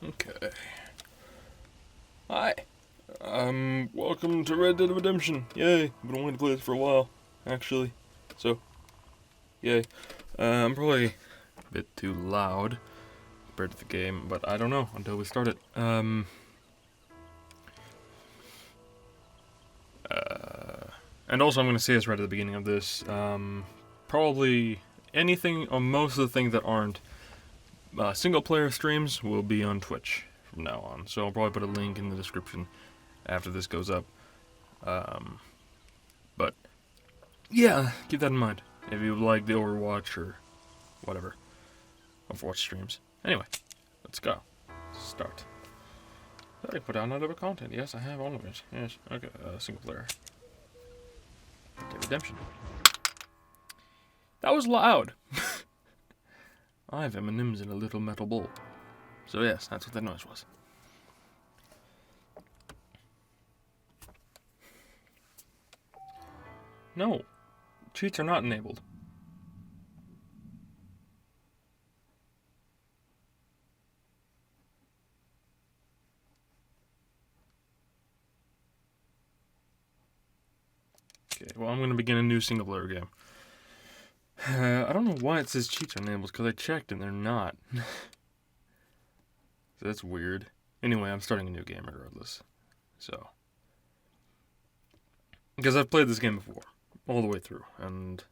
Okay. Hi. Welcome to Red Dead Redemption. Yay. I've been wanting to play this for a while, actually. So, yay. I'm probably a bit too loud compared to the game, but I don't know until we start it. And also I'm going to say this right at the beginning of this, probably anything, or most of the things that aren't single-player streams will be on Twitch from now on. So I'll probably put a link in the description after this goes up. But yeah, keep that in mind if you like the Overwatch or whatever Overwatch streams. Anyway, let's go. Start. Did I put out another content? Yes, I have all of it. Yes. Okay. Single player. Redemption. That was loud. I have M&M's in a little metal bowl. So yes, that's what that noise was. No, cheats are not enabled. Okay, well I'm going to begin a new single player game. I don't know why it says cheats are enabled, because I checked and they're not. So that's weird. Anyway, I'm starting a new game regardless. So. Because I've played this game before, all the way through, and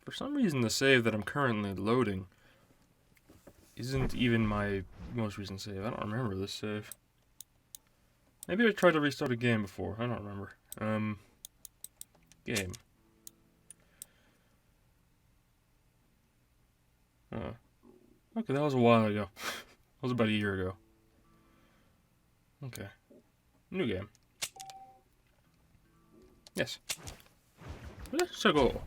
for some reason the save that I'm currently loading isn't even my most recent save. I don't remember this save. Maybe I tried to restart a game before, I don't remember. Game. Okay, that was a while ago. That was about a year ago. Okay. New game. Yes. Let's go.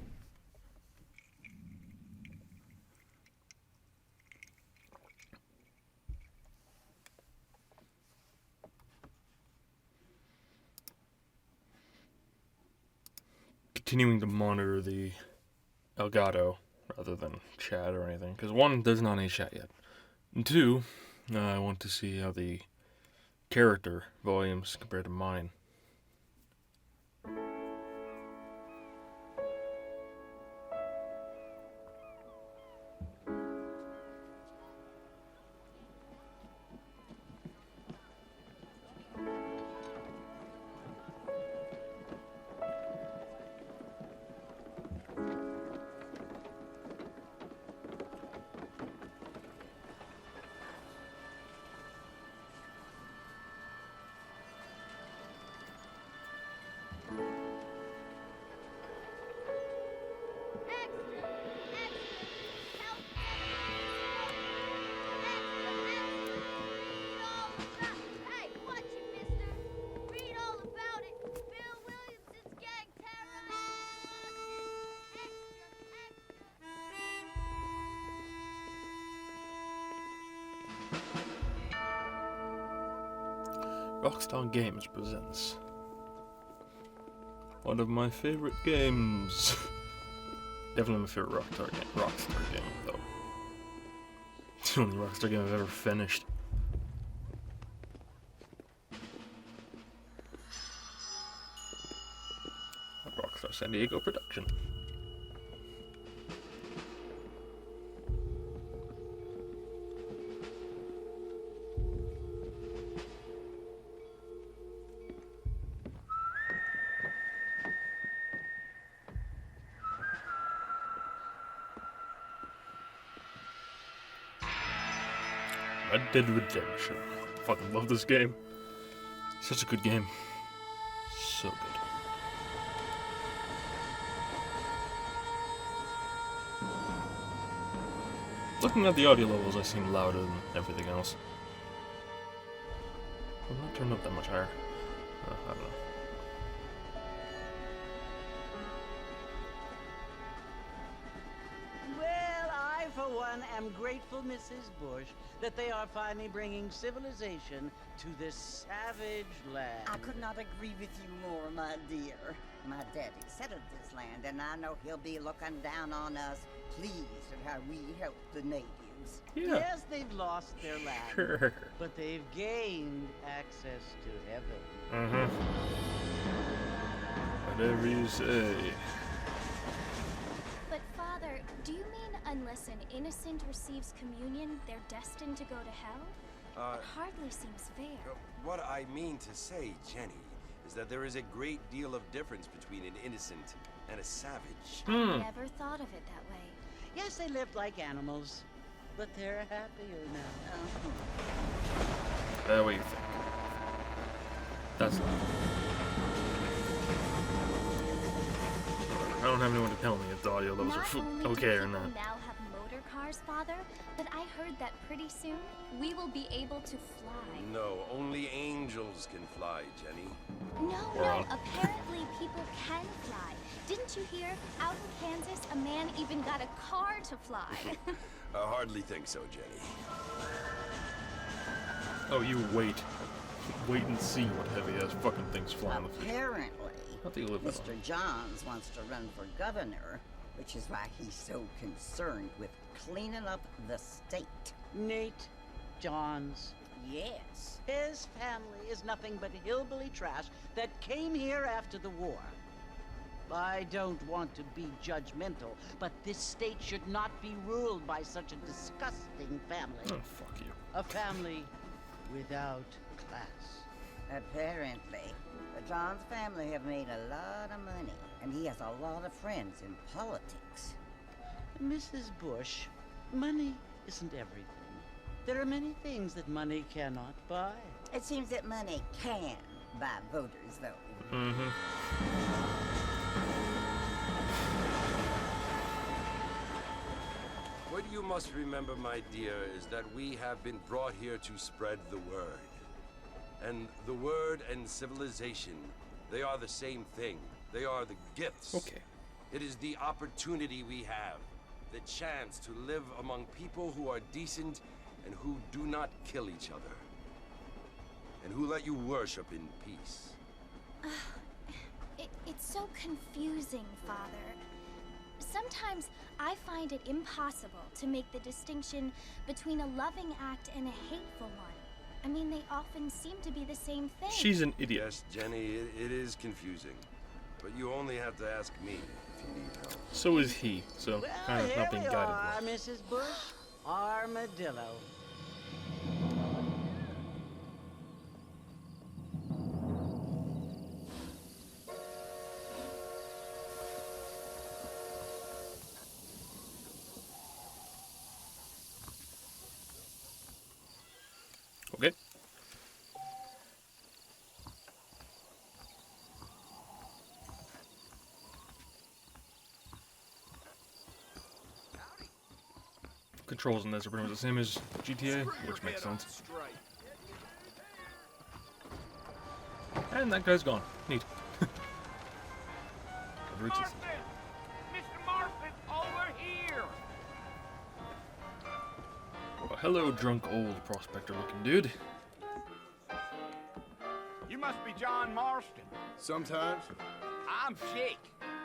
Continuing to monitor the Elgato rather than chat or anything. Because one, there's not any chat yet. And two, I want to see how the character volumes compare to mine. Rockstar Games presents one of my favorite games. Definitely my favorite Rockstar game, though. It's the only Rockstar game I've ever finished. Rockstar San Diego production. Red Dead Redemption. I fucking love this game. Such a good game. So good. Looking at the audio levels, I seem louder than everything else. I'm not turned up that much higher. I don't know. Well, I, for one, am grateful, Mrs. Bush, that they are finally bringing civilization to this savage land. I could not agree with you more, my dear. My daddy settled this land, and I know he'll be looking down on us, pleased at how we helped the natives. animals. Yeah. Yes, they've lost their land, Sure. but they've gained access to heaven. Uh-huh. Whatever you say. But Father, do you mean unless an innocent receives communion, they're destined to go to hell? It hardly seems fair. What I mean to say, Jenny, is that there is a great deal of difference between an innocent and a savage. I never thought of it that way. Yes, they lived like animals, but they're happier now. What do you think? That's not. I don't have anyone to tell me if the audio levels Not are only do okay or people not. now have motor cars, Father, but I heard that pretty soon we will be able to fly. No, only angels can fly, Jenny. No, World. apparently people can fly. Didn't you hear? Out in Kansas, a man even got a car to fly. I hardly think so, Jenny. Oh, you wait. Wait and see what heavy-ass fucking things fly in the future. Apparently, What do you live with? Mr. Johns wants to run for governor, which is why he's so concerned with cleaning up the state. Nate Johns. Yes. His family is nothing but hillbilly trash that came here after the war. I don't want to be judgmental, but this state should not be ruled by such a disgusting family. Oh, fuck you. A family without class. Apparently, the Johns family have made a lot of money, and he has a lot of friends in politics. Mrs. Bush, money isn't everything. There are many things that money cannot buy. It seems that money can buy voters, though. Mm-hmm. What you must remember, my dear, is that we have been brought here to spread the word. And the word and civilization, they are the same thing. They are the gifts. Okay. It is the opportunity we have, the chance to live among people who are decent and who do not kill each other. And who let you worship in peace. It's so confusing, Father. Sometimes I find it impossible to make the distinction between a loving act and a hateful one. I mean, they often seem to be the same thing. She's an idiot. Yes, Jenny, it is confusing. But you only have to ask me if you need help. So is he, so Well, kind of here not being we guided are, well. Mrs. Bush. Armadillo. Okay. Controls in this are pretty much the same as GTA, which makes sense. And that guy's gone. Neat. Marston! Mr. Marston, over here! Well, hello, drunk old prospector-looking dude. You must be John Marston. Sometimes. I'm Chech.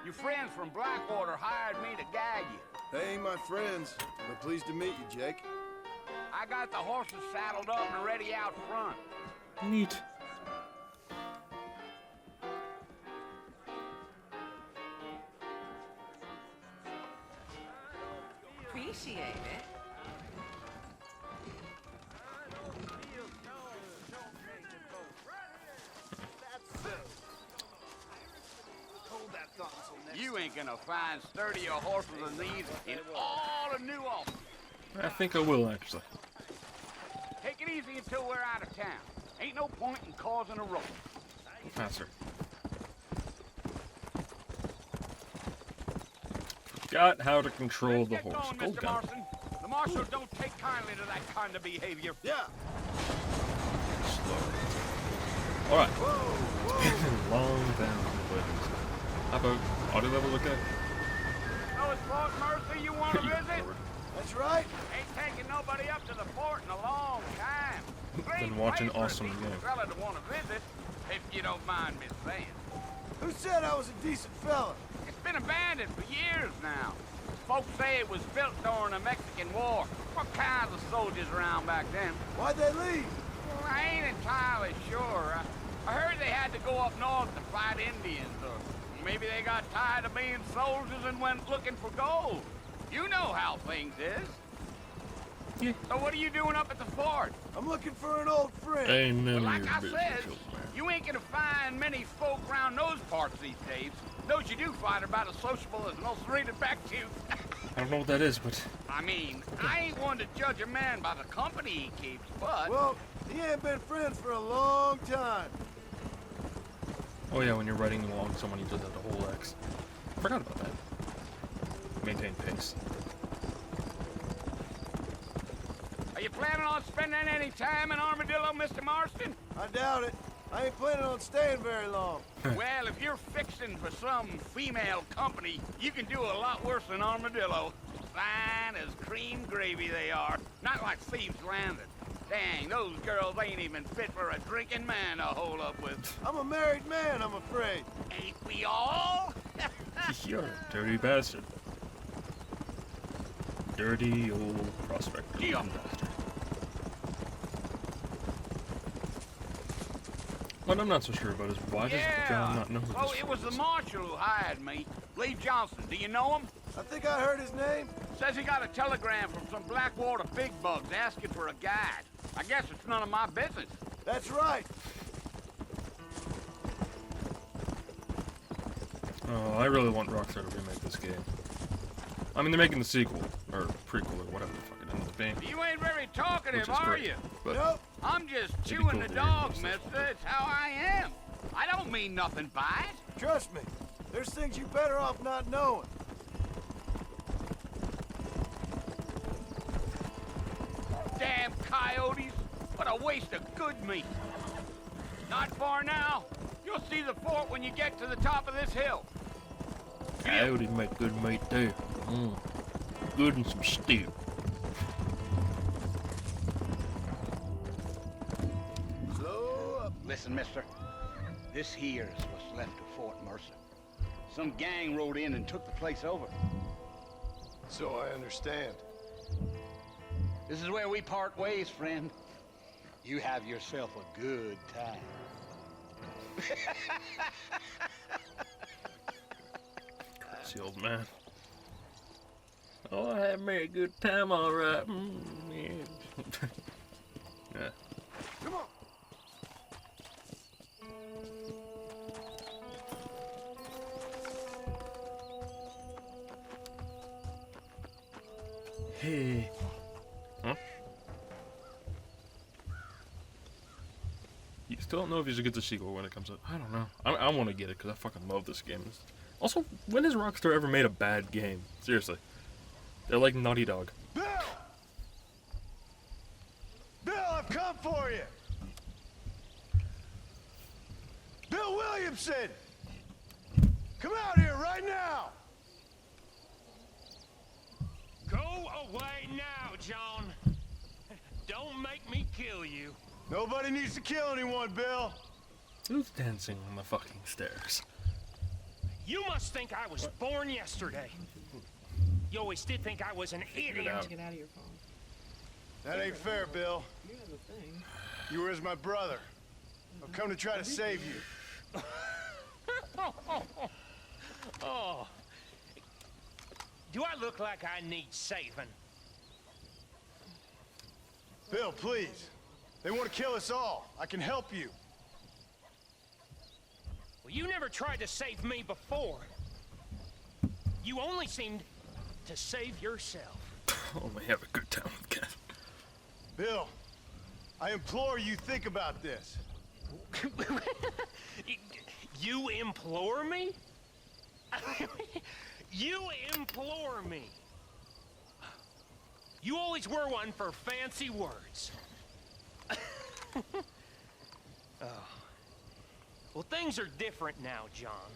Your friends from Blackwater hired me to guide you. They ain't my friends, but pleased to meet you, Jake. I got the horses saddled up and ready out front. Neat. Appreciate it. You ain't gonna find sturdier horses than these in all of New Albany. I think I will, actually. Take it easy until we're out of town. Ain't no point in causing a ruckus. Faster. Forgot how to control the Get horse. going, Gold Mr. gun. Marston. The marshal don't take kindly to that kind of behavior. Yeah. Slow. Alright. It's been a long time. But how about audio level okay? Oh, it's Fort Mercy you want to visit? That's right. Ain't taking nobody up to the fort in a long time. Been watching Great place for a awesome decent game. fella to want to visit, if you don't mind me saying. Who said I was a decent fella? It's been abandoned for years now. Folks say it was built during the Mexican War. What kind soldiers around back then. Why'd they leave? Well, I ain't entirely sure. I heard they had to go up north to fight Indians, or maybe they got tired of being soldiers and went looking for gold. You know how things is. Yeah. So what are you doing up at the fort? I'm looking for an old friend. Ain't none Well, of like your I business, said, old man. you ain't gonna find many folk around those parts these days. Those you do find are about as sociable as most reading back to you. I don't know what that is, but I mean, I ain't one to judge a man by the company he keeps, but... Well, he ain't been friends for a long time. oh yeah, when you're riding along someone, you just have to hold X. I forgot about that. Maintain pace. Are you planning on spending any time in Armadillo, Mr. Marston? I doubt it. I ain't planning on staying very long. Well, if you're fixing for some female company, you can do a lot worse than Armadillo. Fine as cream gravy they are. Not like Thieves Landing. Dang, those girls ain't even fit for a drinking man to hold up with. I'm a married man, I'm afraid. Ain't we all? You're a dirty bastard. Dirty old prospector. Yeah. Bastard. What I'm not so sure about is why does John not know who Oh, this it was is? the marshal who hired me. Lee Johnson. Do you know him? I think I heard his name. Says he got a telegram from some Blackwater big bugs asking for a guide. I guess it's none of my business. That's right. Oh, I really want Rockstar to remake this game. I mean, they're making the sequel, or prequel, or whatever the fuck it ends up being. You ain't very talkative, Which is are great. you? But Nope. I'm just It'd be chewing cool the to dog, remix this mister. It's how I am. I don't mean nothing by it. Trust me. There's things you better off not knowing. Damn coyotes. What a waste of good meat. Not far now. You'll see the fort when you get to the top of this hill. coyotes make good meat too. Good and some stew. Slow up. Listen, mister. This here's what's left of Fort Mercer. Some gang rode in and took the place over. So I understand. This is where we part ways, friend. You have yourself a good time. Crazy old man. Oh, I had me a good time, all right. Yeah. Yeah. Come on. Hey. Huh? You still don't know if you should get the sequel when it comes out. I don't know. I want to get it because I fucking love this game. Also, when has Rockstar ever made a bad game? Seriously. They're like Naughty Dog. Bill! Bill, I've come for you! Bill Williamson! Come out here right now! Go away now, John. Don't make me kill you. Nobody needs to kill anyone, Bill. Who's dancing on the fucking stairs? You must think I was born yesterday. You always did think I was an idiot. Get out of your phone. That ain't fair, Bill. You have a thing. You were as my brother. I've come to try to save you. Oh. Do I look like I need saving? Bill, please. They want to kill us all. I can help you. Well, you never tried to save me before. You only seemed to save yourself. Only have a good time with Ken. Bill, I implore you think about this. You implore me? You implore me. You always were one for fancy words. Oh. Well, things are different now, John.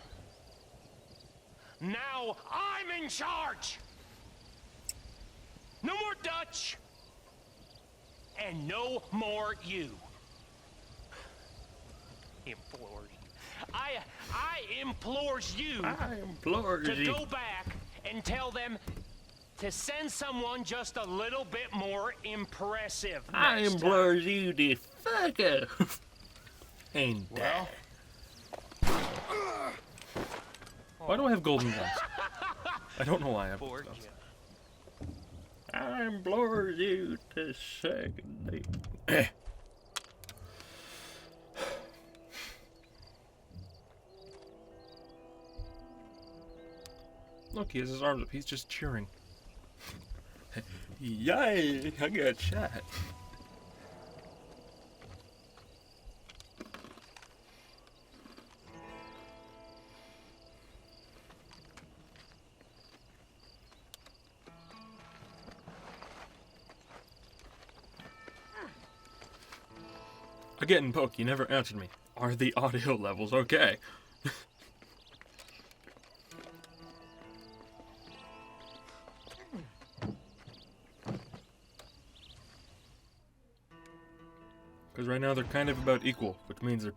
Now I'm in charge. No more Dutch. And no more you. Implores you. I implores you I implore to you. go back and tell them to send someone just a little bit more impressive. I next implore you to fuck off. And Well, why do I have golden guns? I don't know why I have Poor golden guns. Jeff. I implore you to second date. Look, he has his arms up. He's just cheering. Yay! I got shot. Again, Poke, you never answered me. Are the audio levels okay? Because right now they're kind of about equal, which means they're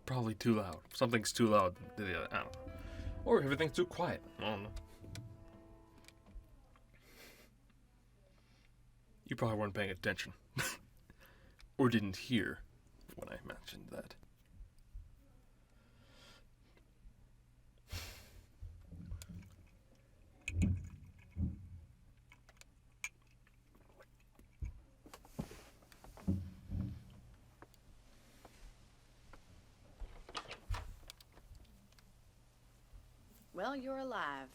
probably too loud. Something's too loud to the other. I don't know. Or everything's too quiet. I don't know. You probably weren't paying attention. Or didn't hear when I mentioned that. Well, you're alive.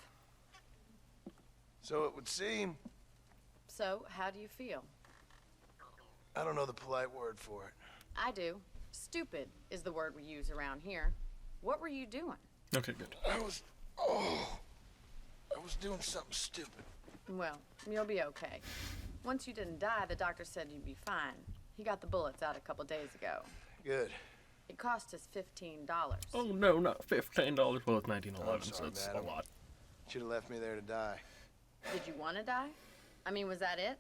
so it would seem. So, how do you feel? I don't know the polite word for it. I do. Stupid is the word we use around here. What were you doing? Okay, good. I was doing something stupid. Well, you'll be okay. Once you didn't die, the doctor said you'd be fine. He got the bullets out a couple days ago. Good. It cost us $15. Oh no, not $15. Well, it's 1911, so sorry, it's madam. a lot. Should have left me there to die. Did you want to die? I mean, was that it?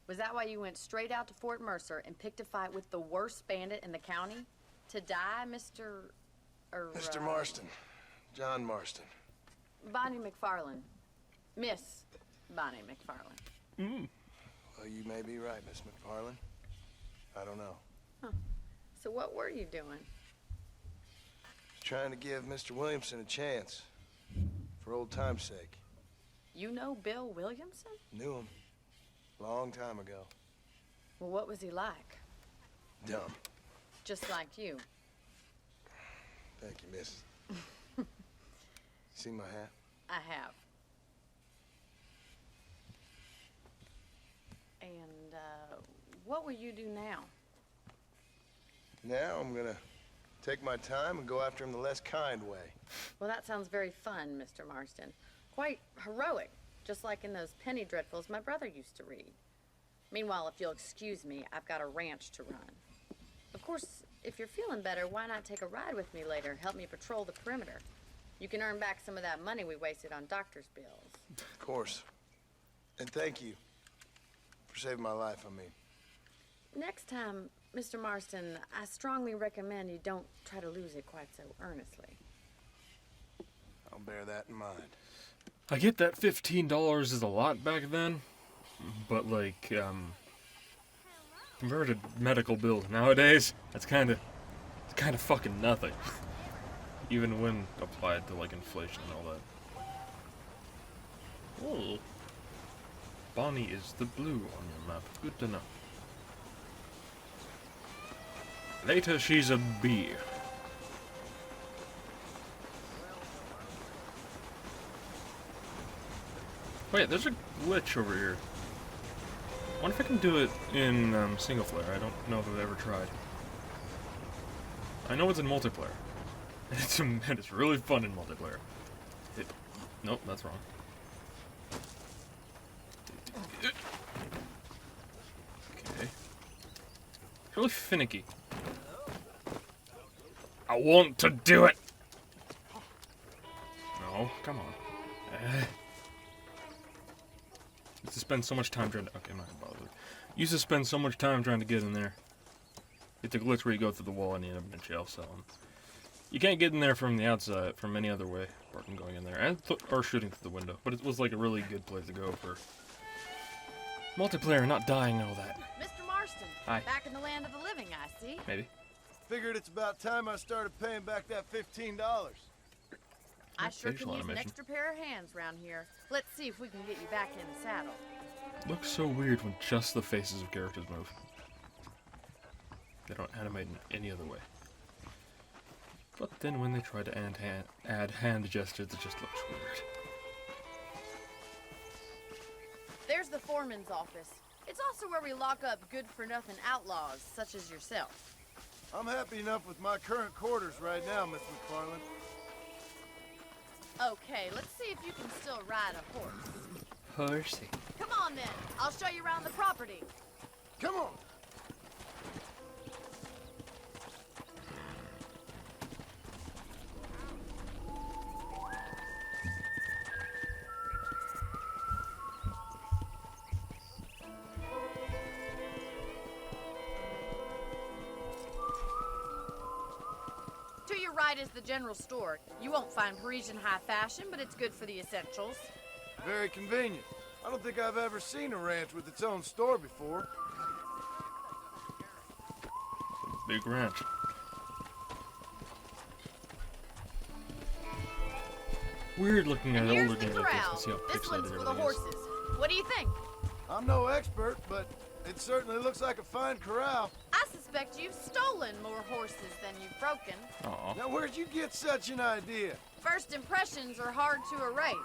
Was that why you went straight out to Fort Mercer and picked a fight with the worst bandit in the county? To die, Mr. Mr. Marston. John Marston. Bonnie McFarland. Miss Bonnie McFarland. Well, you may be right, Miss McFarland. I don't know. So what were you doing? Trying to give Mr. Williamson a chance. For old time's sake. You know Bill Williamson? Knew him. Long time ago. Well, what was he like? Dumb. Just like you. Thank you, miss. See my hat? I have. And, what will you do now? Now I'm gonna take my time and go after him the less kind way. Well, that sounds very fun, Mr. Marston. Quite heroic, just like in those penny dreadfuls my brother used to read. Meanwhile, if you'll excuse me, I've got a ranch to run. Of course, if you're feeling better, why not take a ride with me later? Help me patrol the perimeter. You can earn back some of that money we wasted on doctor's bills. Of course. And thank you for saving my life, I mean. Next time, Mr. Marston, I strongly recommend you don't try to lose it quite so earnestly. I'll bear that in mind. I get that $15 is a lot back then, but like, compared to medical bills nowadays, it's kind of fucking nothing. Even when applied to like inflation and all that. Oh, Bonnie is the blue on your map. Good to know. Later, she's a bee. Wait, there's a glitch over here. I wonder if I can do it in single player. I don't know if I've ever tried. I know it's in multiplayer. It's really fun in multiplayer. Nope, that's wrong. Okay. It's really finicky. I want to do it! No, come on. Used to spend so much time trying to... Okay, I'm not gonna bother with it. Used to spend so much time trying to get in there. It's a glitch where you go through the wall and you end up in a jail cell. You can't get in there from the outside, from any other way, apart from going in there. Or shooting through the window. But it was like a really good place to go for Multiplayer, not dying, and all that. Mr. Marston. Hi. Back in the land of the living, I see. Maybe. Figured it's about time I started paying back that $15. I sure facial can use an animation. extra pair of hands around here. Let's see if we can get you back in the saddle. Looks so weird when just the faces of characters move. They don't animate in any other way. But then when they try to add hand gestures, it just looks weird. There's the foreman's office. It's also where we lock up good-for-nothing outlaws, such as yourself. I'm happy enough with my current quarters right now, Miss McFarland. Okay, let's see if you can still ride a horse. Horsey. Come on then, I'll show you around the property. Come on! To your right is the general store. You won't find Parisian high fashion, but it's good for the essentials. Very convenient. I don't think I've ever seen a ranch with its own store before. Big ranch. Weird looking at And older here's the games like this corral. and see how This one's pixelated for the everything is. horses. What do you think? I'm no expert, but it certainly looks like a fine corral. I suspect you've stolen more horses than you've broken. Aw. Now, where'd you get such an idea? First impressions are hard to erase.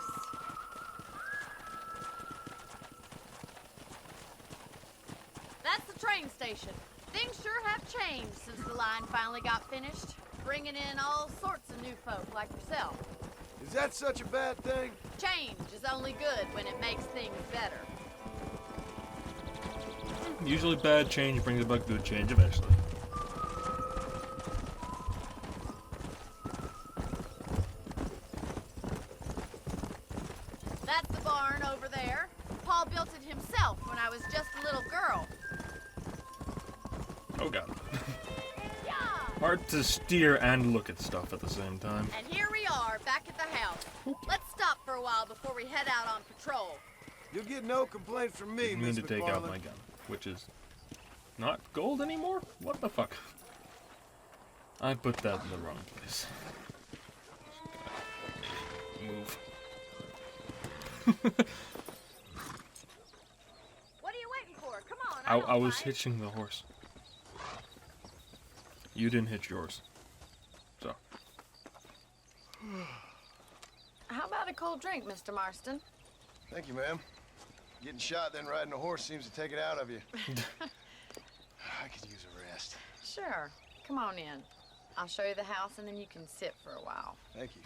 That's the train station. Things sure have changed since the line finally got finished, bringing in all sorts of new folk like yourself. Is that such a bad thing? Change is only good when it makes things better. Usually bad change brings about good change eventually. That's the barn over there. Paul built it himself when I was just a little girl. Oh god. Yeah! Hard to steer and look at stuff at the same time. And here we are, back at the house. Let's stop for a while before we head out on patrol. You'll get no complaints from me, I mean Miss to take out McFarland. my gun, which is not gold anymore? What the fuck? I put that in the wrong place. Move. What are you waiting for? Come on, I was fight. hitching the horse. You didn't hitch yours. So. How about a cold drink, Mr. Marston? Thank you, ma'am. Getting shot, then riding a horse seems to take it out of you. I could use a rest. Sure. Come on in. I'll show you the house and then you can sit for a while. Thank you.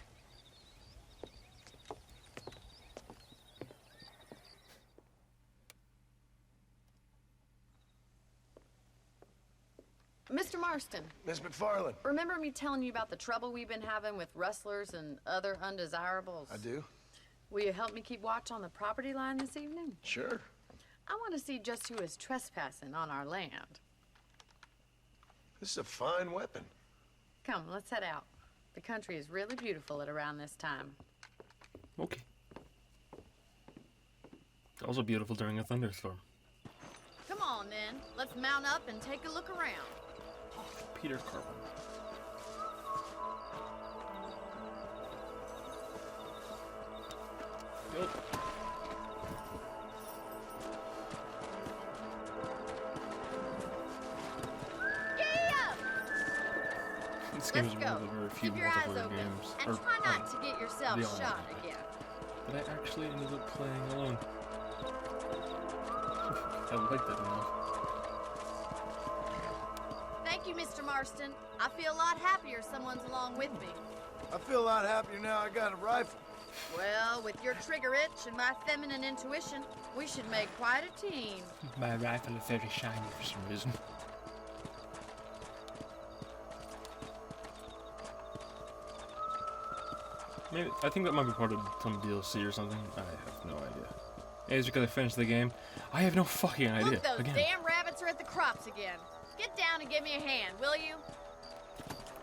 Mr. Marston, Miss McFarland. remember me telling you about the trouble we've been having with rustlers and other undesirables? I do. Will you help me keep watch on the property line this evening? Sure. I want to see just who is trespassing on our land. This is a fine weapon. Come, let's head out. The country is really beautiful at around this time. Okay. Also beautiful during a thunderstorm. Come on, then. Let's mount up and take a look around. Peter Carbon. Go. This game Let's is one of go. the very few Keep your eyes multiplayer open games. and try not to get yourself the shot online again. But I actually ended up playing alone. I like that enough. Thank you, Mr. Marston. I feel a lot happier someone's along with me. I feel a lot happier now I got a rifle. Well, with your trigger itch and my feminine intuition, we should make quite a team. My rifle is very shiny for some reason. Maybe I think that might be part of some DLC or something. I have no idea. Hey, is it because I finished the game? I have no fucking idea. Look, those Again, damn rabbits are at the crops again. Get down and give me a hand, will you?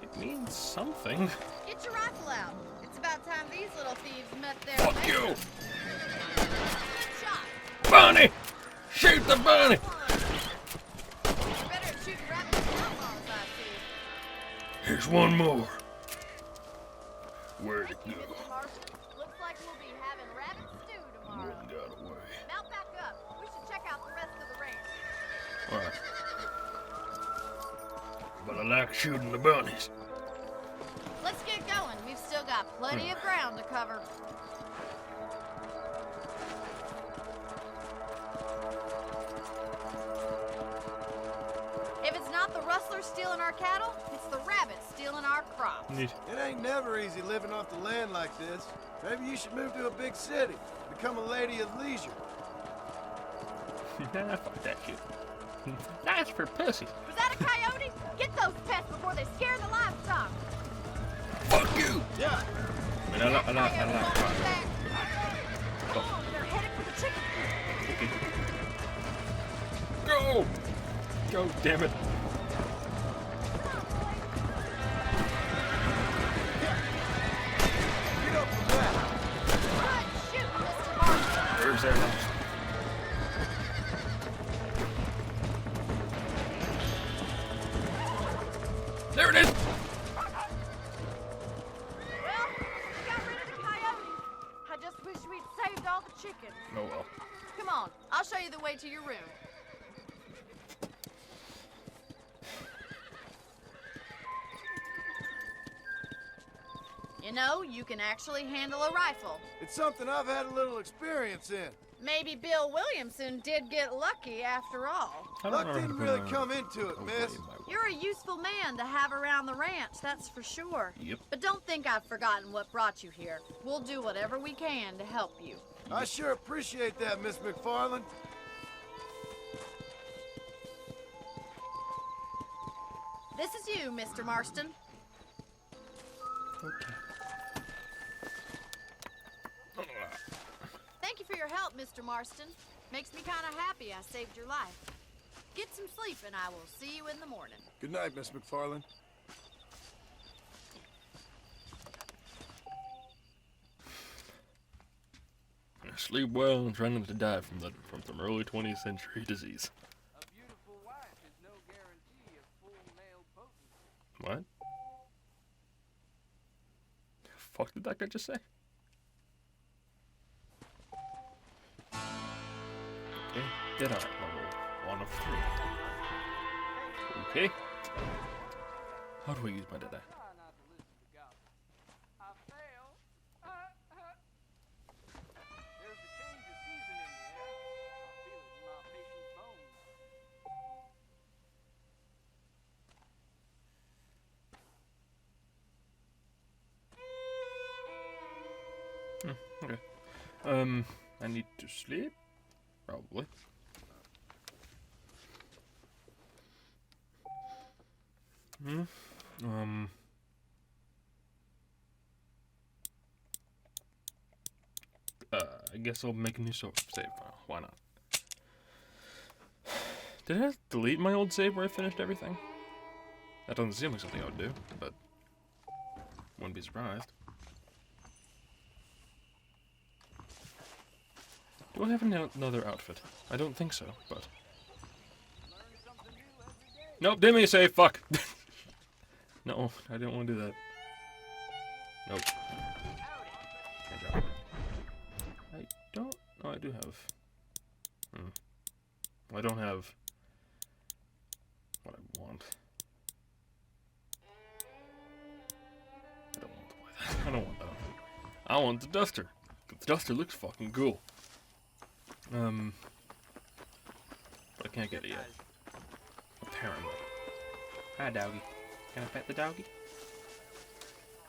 it means something. Get your rifle out. It's about time these little thieves met their Fuck maker. you, Good shot. Bonnie! Shoot the bunny! You're better at shooting rabbits than outlaws, I see. Here's one more. Where'd it go? Mr. Marston, looks like we'll be having rabbit stew tomorrow. One got away. Mount back up. We should check out the rest of the range. Alright. But I like shooting the bunnies. Let's get going. We've still got plenty of ground to cover. If it's not the rustlers stealing our cattle, it's the rabbits stealing our crops. Neat. It ain't never easy living off the land like this. Maybe you should move to a big city. Become a lady of leisure. Nah, fuck that shit. Nice for pussy. Was that a coyote? Get those pests before they scare the livestock. Fuck you! Yeah. I mean, I like Oh, they're headed for the chicken. Okay. Go! Go, damn it. Get up from that. Good shoot, Mr. Marston. Where's their next? There it is! Well, we got rid of the coyotes. I just wish we'd saved all the chickens. Oh well. Come on, I'll show you the way to your room. You know, you can actually handle a rifle. It's something I've had a little experience in. Maybe Bill Williamson did get lucky after all. Luck didn't really come into it, miss. You're a useful man to have around the ranch, that's for sure. Yep. But don't think I've forgotten what brought you here. We'll do whatever we can to help you. I sure appreciate that, Miss McFarland. This is you, Mr. Marston. Okay. Thank you for your help, Mr. Marston. Makes me kind of happy I saved your life. Get some sleep and I will see you in the morning. Good night, Miss McFarland. Sleep well and try not to die from some early 20th century disease. A beautiful wife is no guarantee of full male potency. What? The fuck did that guy just say? Okay, dead eye level 1 of 3. Okay. How do I use my dead eye? Try not to listen to gossip. I failed. There's a change of season in the air. I feel it in my patient's bones. Okay. I need to sleep? Probably. I guess I'll make a new save file. Why not? Did I delete my old save where I finished everything? That doesn't seem like something I would do, but wouldn't be surprised. Do I have another outfit? I don't think so, but... Nope, didn't mean to say fuck! No, I didn't want to do that. Nope. Good job. I don't... Oh, I do have... Well, I don't have... what I want. I don't want to buy that. I don't want that outfit. I want the duster. The duster looks fucking cool. But I can't get it yet. Apparently. Hi, doggy. Can I pet the doggy?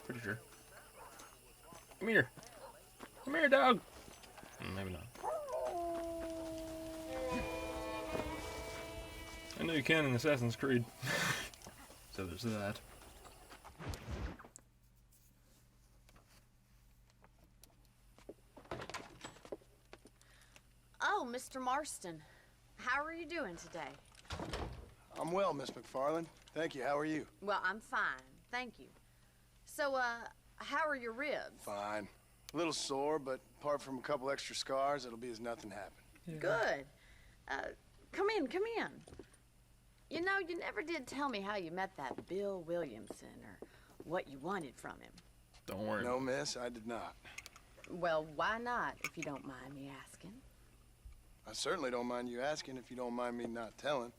Pretty sure. Come here. Come here, dog. Maybe not. I know you can in Assassin's Creed. So there's that. Oh, Mr. Marston. How are you doing today? I'm well, Miss McFarland. Thank you. How are you? Well, I'm fine. Thank you. So, how are your ribs? Fine. A little sore, but apart from a couple extra scars, it'll be as nothing happened. Good. Come in, come in. You know, you never did tell me how you met that Bill Williamson or what you wanted from him. Don't worry. No, miss, I did not. Well, why not, if you don't mind me asking? I certainly don't mind you asking if you don't mind me not telling.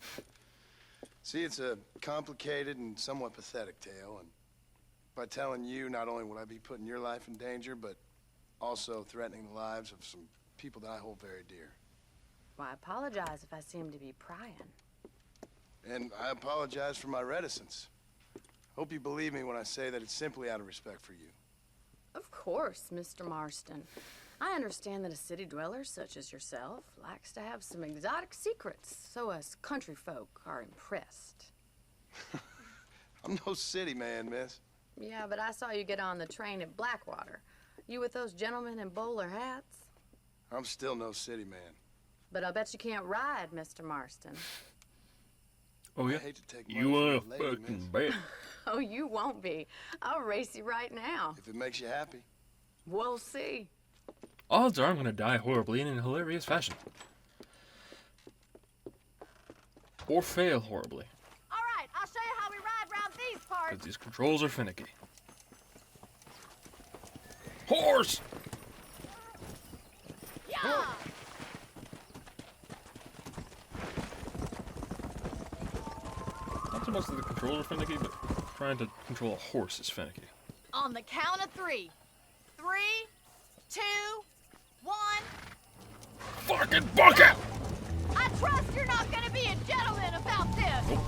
See, it's a complicated and somewhat pathetic tale, and by telling you, not only would I be putting your life in danger, but also threatening the lives of some people that I hold very dear. Well, I apologize if I seem to be prying. And I apologize for my reticence. Hope you believe me when I say that it's simply out of respect for you. Of course, Mr. Marston. I understand that a city dweller such as yourself likes to have some exotic secrets, so us country folk are impressed. I'm no city man, miss. Yeah, but I saw you get on the train at Blackwater. You with those gentlemen in bowler hats? I'm still no city man. But I'll bet you can't ride, Mr. Marston. Oh yeah. I hate to take You money wanna from a lady, fucking miss. bet? Oh, you won't be. I'll race you right now. If it makes you happy. We'll see. Odds are I'm gonna die horribly and in a hilarious fashion. Or fail horribly. All right, I'll show you how we ride around these parts. Because these controls are finicky. Horse! Yeah! Not so much that the controls are finicky, but trying to control a horse is finicky. On the count of 3. 3, 2, 1. Fucking bucket! I trust you're not gonna be a gentleman about this.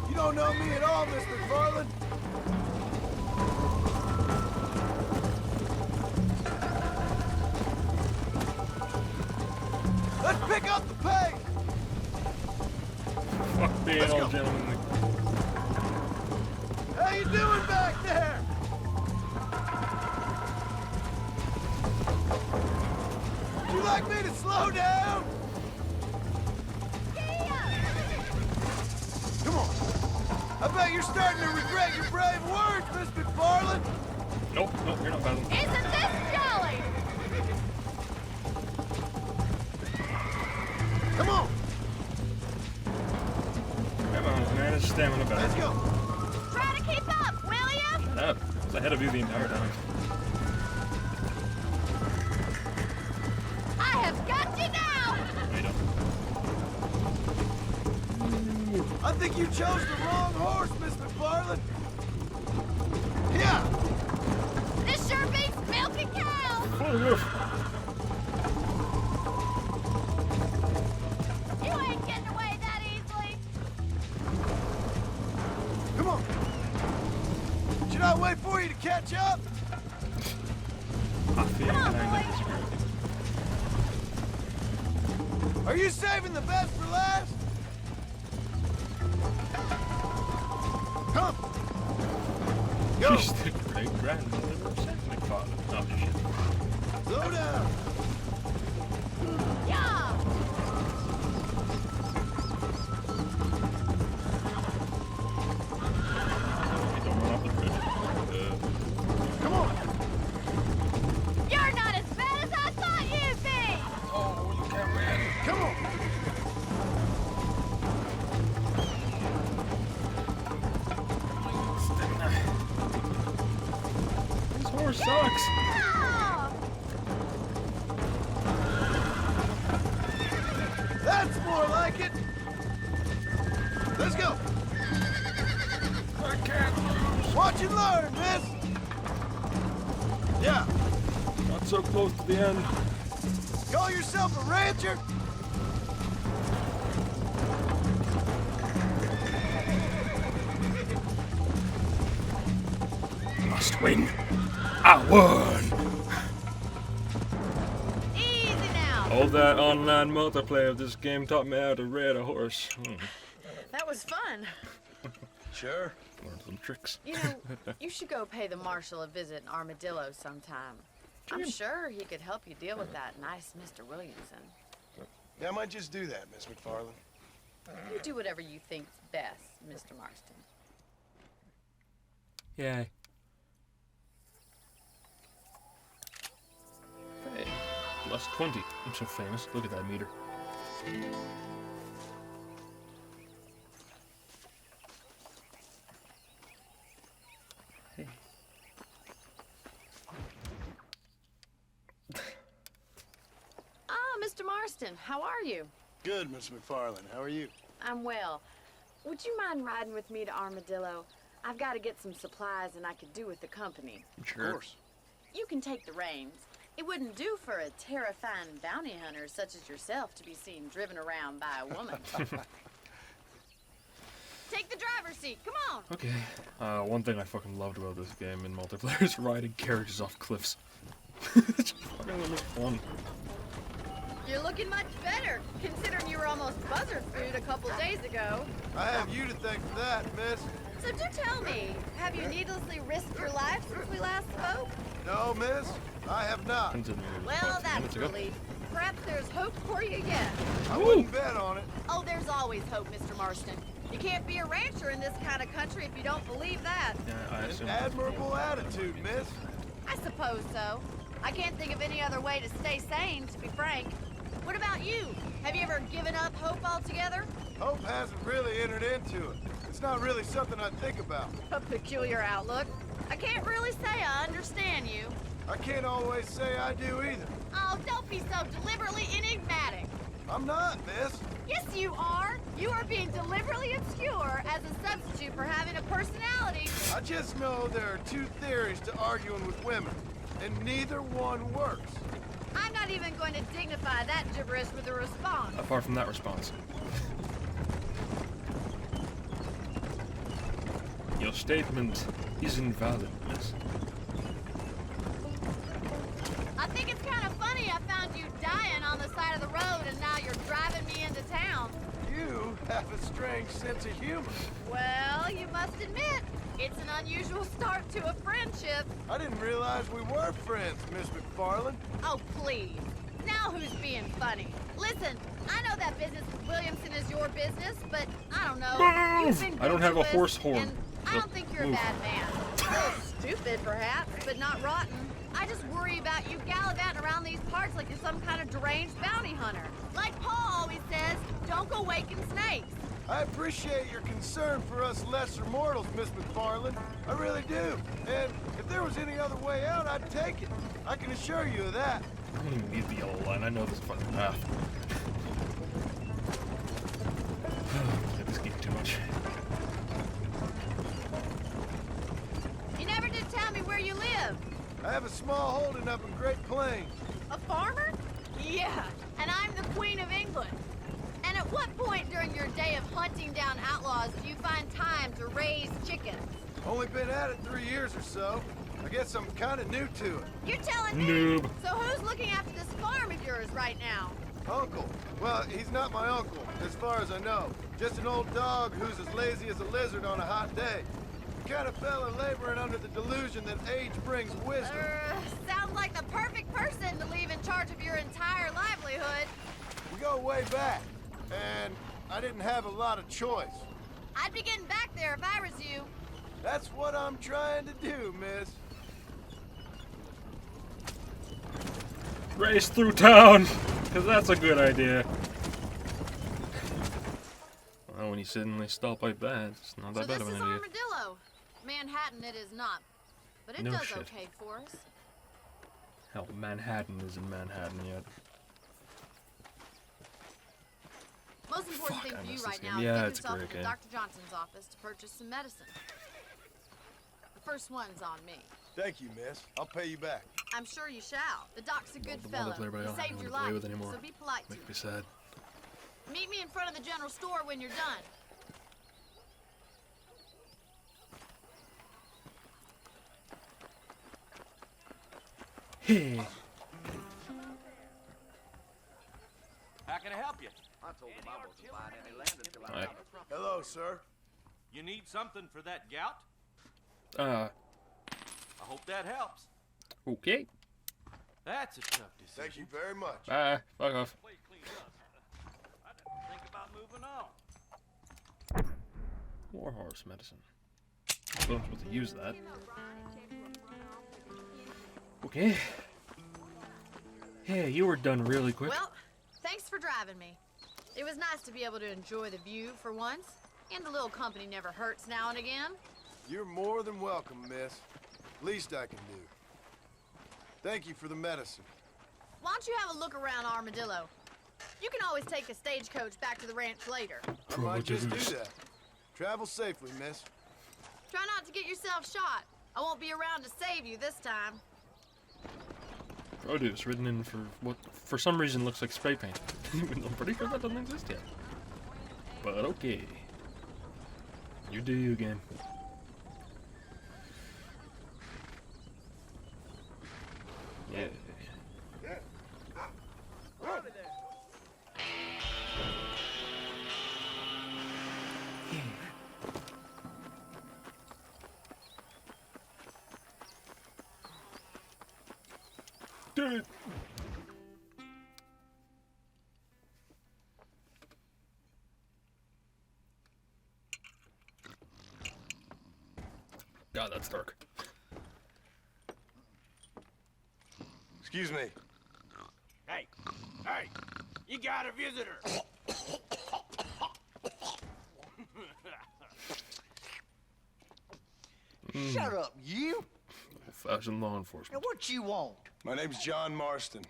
You don't know me at all, Miss McFarland. Let's pick up the pace! Fuck being Let's all go. gentlemanly. How you doing back there? Would you like me to slow down? Come on. I bet you're starting to regret your brave words, Miss McFarland. Nope, you're not bad. Isn't this jolly? Come on. Come on, man, it's stamina back. Let's go. Try to keep up, will ya? Shut up. I was ahead of you the entire time. I have got you now. Wait up. I think you chose the wrong horse, Miss McFarland. Yeah. This sure beats milking cows. Full roof. You ain't getting away that easily. Come on. Should I wait for you to catch up? I feel Come on, kinda boy. disagree with you. Are you saving the best for last? Come. Go. She's the great grandmother of Seth MacFarlane. No, just shit. Slow down. Yeah. Hey, don't run off the bridge. Come on. You're not as bad as I thought you'd be. Oh, you can't win. Come on. This horse sucks. Oh. That's more like it. Let's go. I can't. Watch and learn, miss. Yeah. Not so close to the end. Call yourself a rancher? Must win. I won. Easy now. All that online multiplayer of this game taught me how to ride a horse. That was fun. Sure. Learned some tricks. You know, you should go pay the marshal a visit in Armadillo sometime. I'm sure he could help you deal with that nice Mr. Williamson. Yeah, I might just do that, Miss McFarland. You do whatever you think's best, Mr. Marston. Yay. Hey, plus 20. I'm so famous. Look at that meter. Hey. Ah, Mr. Marston, how are you? Good, Miss McFarland. How are you? I'm well. Would you mind riding with me to Armadillo? I've got to get some supplies and I could do with the company. Sure. Of course. You can take the reins. It wouldn't do for a terrifying bounty hunter such as yourself to be seen driven around by a woman. Take the driver's seat, come on! Okay. One thing I fucking loved about this game in multiplayer is riding carriages off cliffs. It's fucking really fun. You're looking much better, considering you were almost buzzard food a couple days ago. I have you to thank for that, miss. So do tell me, have you needlessly risked your life since we last spoke? No, miss, I have not. Continue. Well, that's a relief. Perhaps there's hope for you yet. I wouldn't bet on it. Oh, there's always hope, Mr. Marston. You can't be a rancher in this kind of country if you don't believe that. Yeah, I An assume. admirable attitude, miss. I suppose so. I can't think of any other way to stay sane, to be frank. What about you? Have you ever given up hope altogether? Hope hasn't really entered into it. It's not really something I think about. A peculiar outlook. I can't really say I understand you. I can't always say I do either. Oh, don't be so deliberately enigmatic. I'm not, miss. Yes, you are. You are being deliberately obscure as a substitute for having a personality. I just know there are two theories to arguing with women, and neither one works. I'm not even going to dignify that gibberish with a response. Apart from that response. Your statement is invalid, miss. I think it's kind of funny I found you dying on the side of the road and now you're driving me into town. You have a strange sense of humor. Well, you must admit, it's an unusual start to a friendship. I didn't realize we were friends, Miss McFarland. Oh, please. Now who's being funny? Listen, I know that business with Williamson is your business, but I don't know. You've been I don't have a virtuous, horse horn. And I don't think you're a Move. bad man. A little stupid, perhaps, but not rotten. I just worry about you gallivanting around these parts like you're some kind of deranged bounty hunter. Like Paul always says, don't go waking snakes. I appreciate your concern for us lesser mortals, Miss McFarland. I really do. And if there was any other way out, I'd take it. I can assure you of that. I don't even need the yellow line. I know this fucking path. I like this game too much. You never did tell me where you live. I have a small holding up in Great Plains. A farmer? Yeah, and I'm the Queen of England. And at what point during your day of hunting down outlaws do you find time to raise chickens? Only been at it 3 years or so. I guess I'm kind of new to it. You're telling me? Noob. So who's looking after this farm of yours right now? Uncle. Well, he's not my uncle, as far as I know. Just an old dog who's as lazy as a lizard on a hot day. The kind of fella laboring under the delusion that age brings wisdom. Sounds like the perfect person to leave in charge of your entire livelihood. We go way back, and I didn't have a lot of choice. I'd be getting back there if I was you. That's what I'm trying to do, miss. Race through town! Because that's a good idea. Well, when you suddenly stop like that, it's not that So bad this of is an idea. Armadillo. Manhattan it is not. But it No does shit. okay for us. Hell, Manhattan isn't Manhattan yet. Most important Fuck, I thing for you miss right this game. now is Yeah, get it's a yourself great to game. Dr. Johnson's office to purchase some medicine. The first one's on me. Thank you, miss. I'll pay you back. I'm sure you shall. The doc's a good the fellow. multiplayer, but I He don't have saved anyone your to play life, with anymore. so be polite to Makes him. me sad. Meet me in front of the general store when you're done. Hey. How can I help you? I told him I wasn't buying any land until I Hi. got a truck. Hello, sir. You need something for that gout? Uh, I hope that helps. okay. That's a tough decision. Thank you very much. Bye. Fuck off. Place cleaned up. I didn't think about moving on. Warhorse medicine. I'm supposed to use that. Okay. Hey, you were done really quick. Well, thanks for driving me. It was nice to be able to enjoy the view for once, and a little company never hurts now and again. You're more than welcome, miss. Least I can do. Thank you for the medicine. Why don't you have a look around Armadillo? You can always take a stagecoach back to the ranch later. I might just do that. Travel safely, miss. Try not to get yourself shot. I won't be around to save you this time. Produce written in for what for some reason looks like spray paint. I'm pretty sure that doesn't exist yet. But okay. You do you, game. Yeah. Did it. God, that's dark. Excuse me. Hey, hey, you got a visitor. Shut up, you! Fashion law Now enforcement. what you want? My name's John Marston.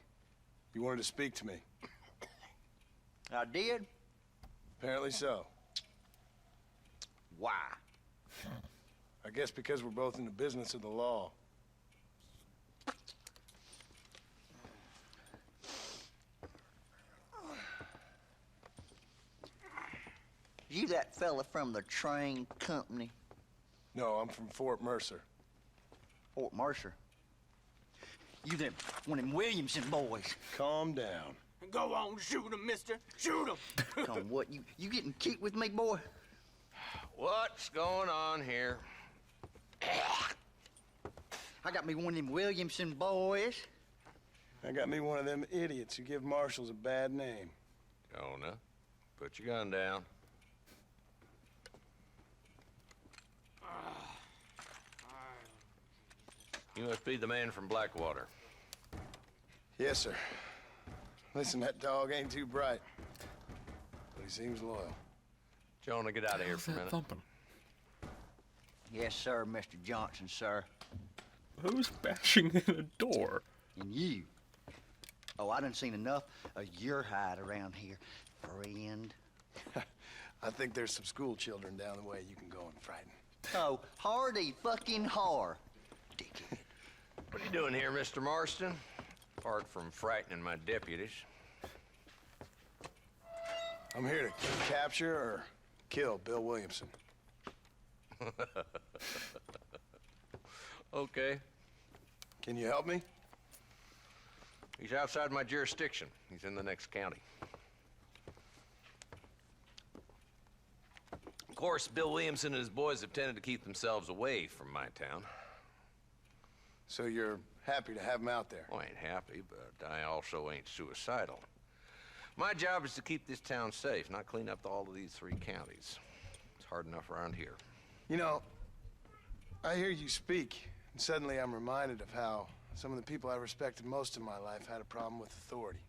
You wanted to speak to me. I did? Apparently so. Why? I guess because we're both in the business of the law. You that fella from the train company? No, I'm from Fort Mercer. Fort Mercer? You them one of them Williamson boys? Calm down. Go on, shoot him, mister. Shoot him. Come on, what, you getting kicked with me, boy? What's going on here? I got me one of them Williamson boys. I got me one of them idiots who give marshals a bad name. Jonah, put your gun down. You must be the man from Blackwater. Yes, sir. Listen, that dog ain't too bright, but he seems loyal. Jonah, get out of here for a minute. Thumping? Yes, sir, Mr. Johnson, sir. Who's bashing in a door? And you. Oh, I done seen enough of your hide around here, friend. I think there's some school children down the way you can go and frighten. Oh, hardy fucking har. Dickhead. What are you doing here, Mr. Marston? Apart from frightening my deputies. I'm here to capture or kill Bill Williamson. Okay. Can you help me? He's outside my jurisdiction. He's in the next county. Of course, Bill Williamson and his boys have tended to keep themselves away from my town. So you're happy to have him out there? Well, I ain't happy, but I also ain't suicidal. My job is to keep this town safe, not clean up all of these 3 counties. It's hard enough around here. You know, I hear you speak, and suddenly I'm reminded of how some of the people I respected most in my life had a problem with authority.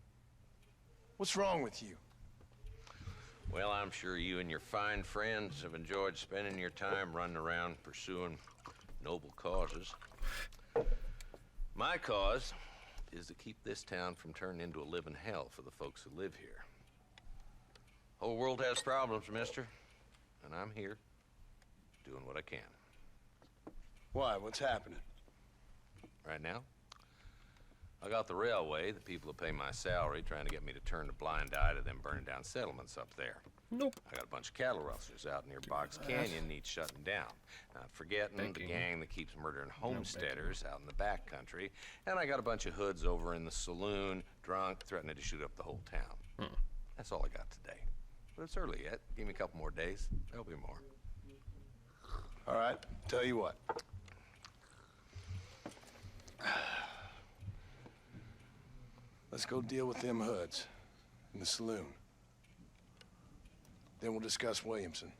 What's wrong with you? Well, I'm sure you and your fine friends have enjoyed spending your time running around pursuing noble causes. My cause is to keep this town from turning into a living hell for the folks who live here. Whole world has problems, mister, and I'm here doing what I can. Why? What's happening? Right now, I got the railway, the people who pay my salary, trying to get me to turn a blind eye to them burning down settlements up there. Nope. I got a bunch of cattle rustlers out near Box Canyon needs shutting down. Not forgetting the gang that keeps murdering homesteaders out in the back country. And I got a bunch of hoods over in the saloon, drunk, threatening to shoot up the whole town. That's all I got today. But it's early yet. Give me a couple more days. There'll be more. All right, tell you what. Let's go deal with them hoods in the saloon. Then we'll discuss Williamson.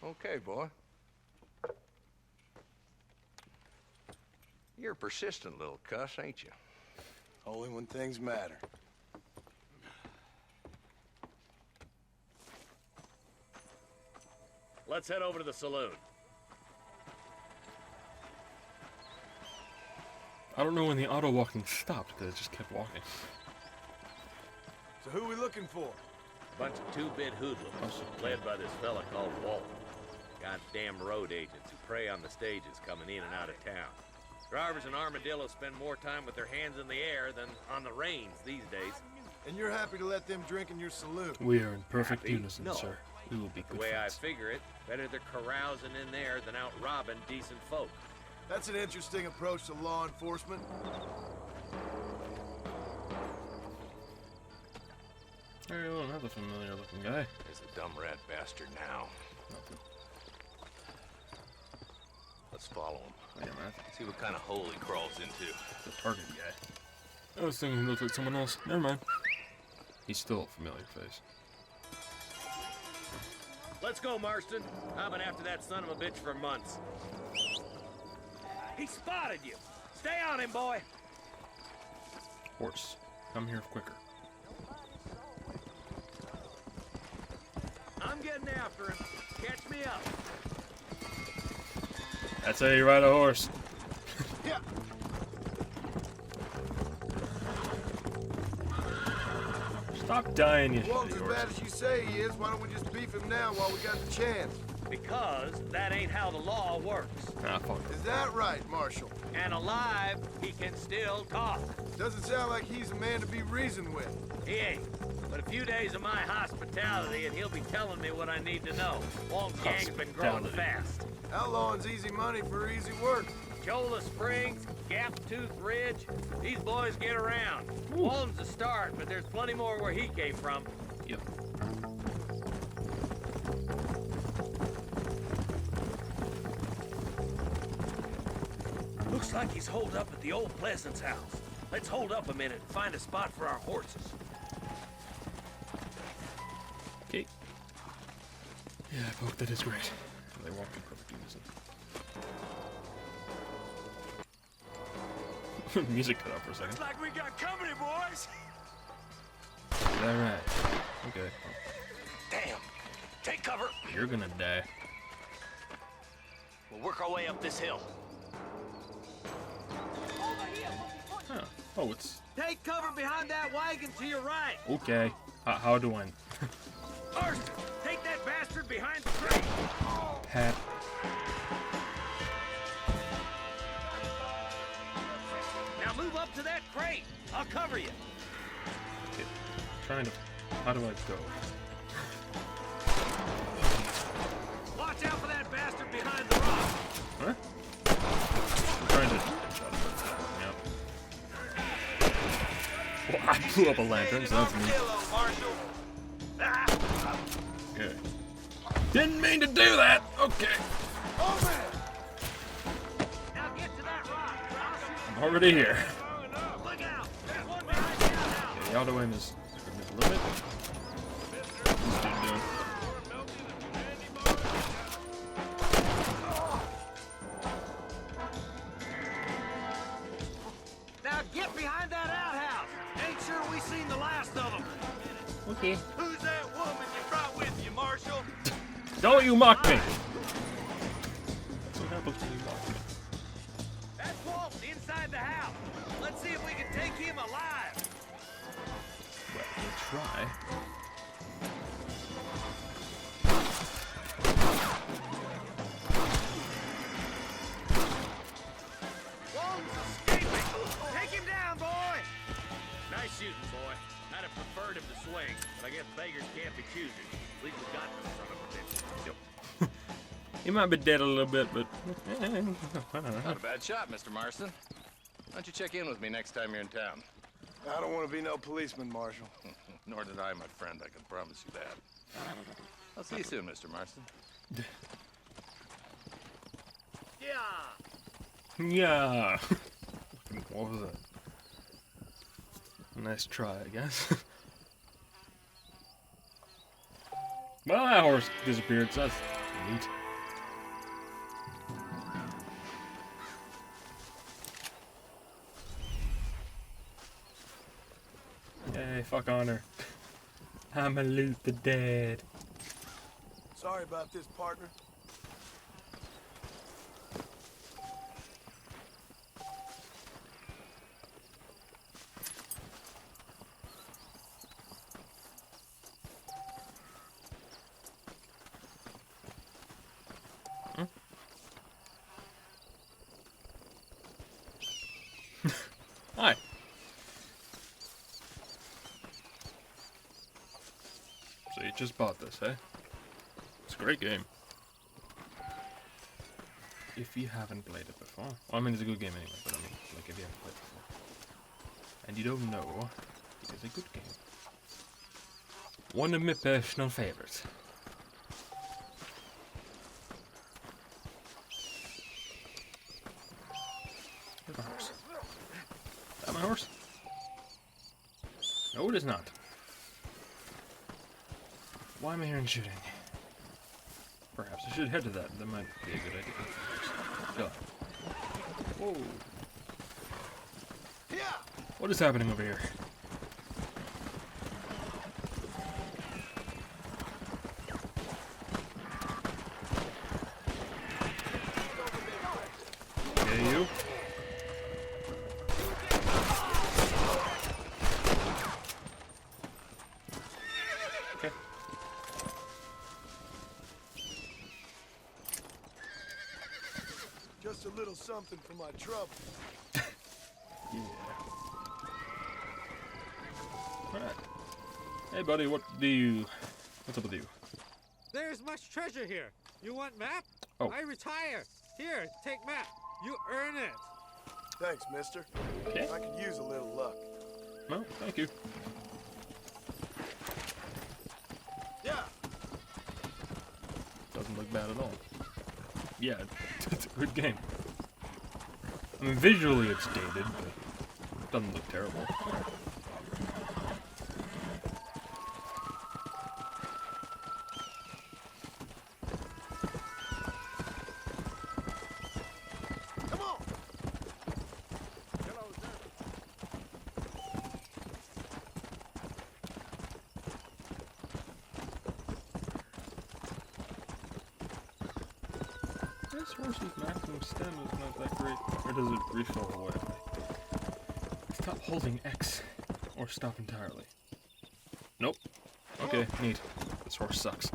Okay, boy. You're a persistent little cuss, ain't you? Only when things matter. let's head over to the saloon. I don't know when the auto walking stopped because it just kept walking. So who we looking for? Bunch of two-bit hoodlums, led by this fella called Walt. Goddamn road agents who prey on the stages coming in and out of town. Drivers in Armadillo spend more time with their hands in the air than on the reins these days. And you're happy to let them drink in your saloon? We are in perfect Happy? unison, No. sir. We will be The good way friends. I figure it, better they're carousing in there than out robbing decent folk. That's an interesting approach to law enforcement. Hey, well, another familiar looking guy. There's the dumb rat bastard now. Nothing. Let's follow him. Yeah, man. See what kind of hole he crawls into. The target guy. I was thinking he looked like someone else. Never mind. He's still a familiar face. Let's go, Marston. I've been after that son of a bitch for months. He spotted you. Stay on him, boy. Horse, come here quicker. I'm getting after him. Catch me up. That's how you ride a horse. Yeah. Stop dying, you Walt's shitty as horse. bad as you say he is. Why don't we just beef him now while we got the chance? Because that ain't how the law works. Ah, fuck. Is that right, Marshal? And alive, he can still talk. Doesn't sound like he's a man to be reasoned with. He ain't. But a few days of my hospitality and he'll be telling me what I need to know. Walt's gang's been growing fast. Outlawing's easy money for easy work. Cholla Springs, Gap Tooth Ridge, these boys get around. Walton's a start, but there's plenty more where he came from. Yep. Looks like he's holed up at the old Pleasance house. Let's hold up a minute and find a spot for our horses. Okay. Yeah, folk, that is great. They walk in perfect unison. Music cut out for a second. Looks like we got company, boys. Is that right? Okay. Damn! Take cover! You're gonna die. We'll work our way up this hill. Huh. Oh, it's... Take cover behind that wagon to your right. Okay. How do I... Marston, take that bastard behind the crate. Pat. Now move up to that crate. I'll cover you. Okay. Trying to... How do I go? Watch out for that bastard behind the rock. Huh? I'm trying to... Yep. Well, I blew up a lantern, so that's neat. Okay. Didn't mean to do that! Okay. Now get to that rock. I'm already here. Look out. There's one behind the outhouse. Okay, the auto aim is a little bit. What's this dude doing? Now get behind that outhouse. Ain't sure we seen the last of them. Okay. Who's that woman you brought with you, Marshal? Don't you mock me! What happens when you mock me? That's Walt inside the house. Let's see if we can take him alive. Well, we'll try. Walton's escaping. Take him down, boy. Nice shooting, boy. I'd have preferred him to swing, but I guess beggars can't be choosers. At least we got this son of a bitch. Yep. He might be dead a little bit, but... Not a bad shot, Mr. Marston. Why don't you check in with me next time you're in town? I don't want to be no policeman, Marshal. Nor did I, my friend. I can promise you that. I'll see you soon, Mr. Marston. Yeah. Yeah. What was that? Nice try, I guess. Well, that horse disappeared, so that's neat. Yay, fuck honor. I'ma loot the dead. Sorry about this, partner. Hi. So you just bought this, eh? It's a great game. If you haven't played it before. Well, I mean, it's a good game anyway, but I mean, like, if you haven't played it before. And you don't know, it is a good game. One of my personal favorites. Where's my horse? Is that my horse? No, it is not. Why am I hearing shooting? Perhaps I should head to that. That might be a good idea. Go. Whoa. What is happening over here? Okay, you. Okay. Just a little something for my trouble. Yeah. Alright. Hey buddy, what's up with you? There's much treasure here. You want map? Oh. I retire. Here, take map. You earn it. Thanks, mister. Okay. I could use a little luck. No, thank you. Yeah. Doesn't look bad at all. Yeah, it's a good game. I mean, visually it's dated, but it doesn't look terrible. Come on. This horse's maximum stem is not that great. Or does it refill away? Stop holding X. Or stop entirely. Nope. Okay, neat. This horse sucks.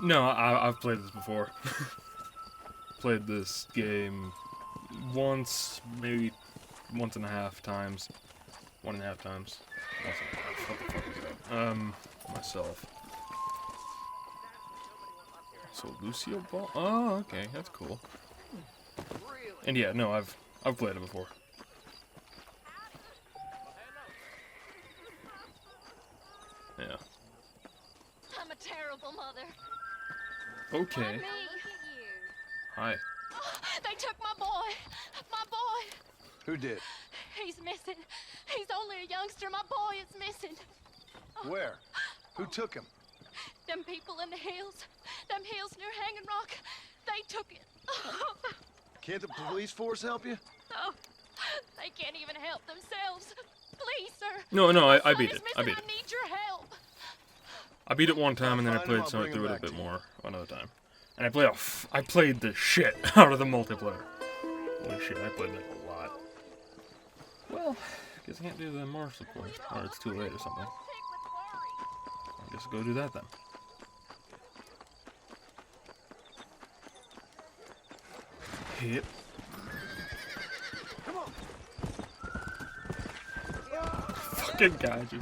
No, I've played this before. Played this game once, maybe once and a half times. 1.5 times. What the fuck is that? Myself. So Lucio Ball? Oh, okay, that's cool. And yeah, no, I've played it before. Yeah. I'm a terrible mother. Okay. Hi. They took my boy. My boy. Who did? He's missing. He's only a youngster. My boy is missing. Where? Who took him? Them people in the hills. Them hills near Hanging Rock. They took it. Can't the police force help you? Oh, they can't even help themselves. Please, sir. No, I My beat son it. is I missing. beat it. I need your help. I beat it one time and then I Find him, played I'll through bring him it a back bit to you. more another time. And I played the shit out of the multiplayer. Holy shit, I played that a lot. Well, I guess I can't do the Marshall quest, or it's too late or something. I guess I'll go do that then. Yep. Come on. Fucking got you.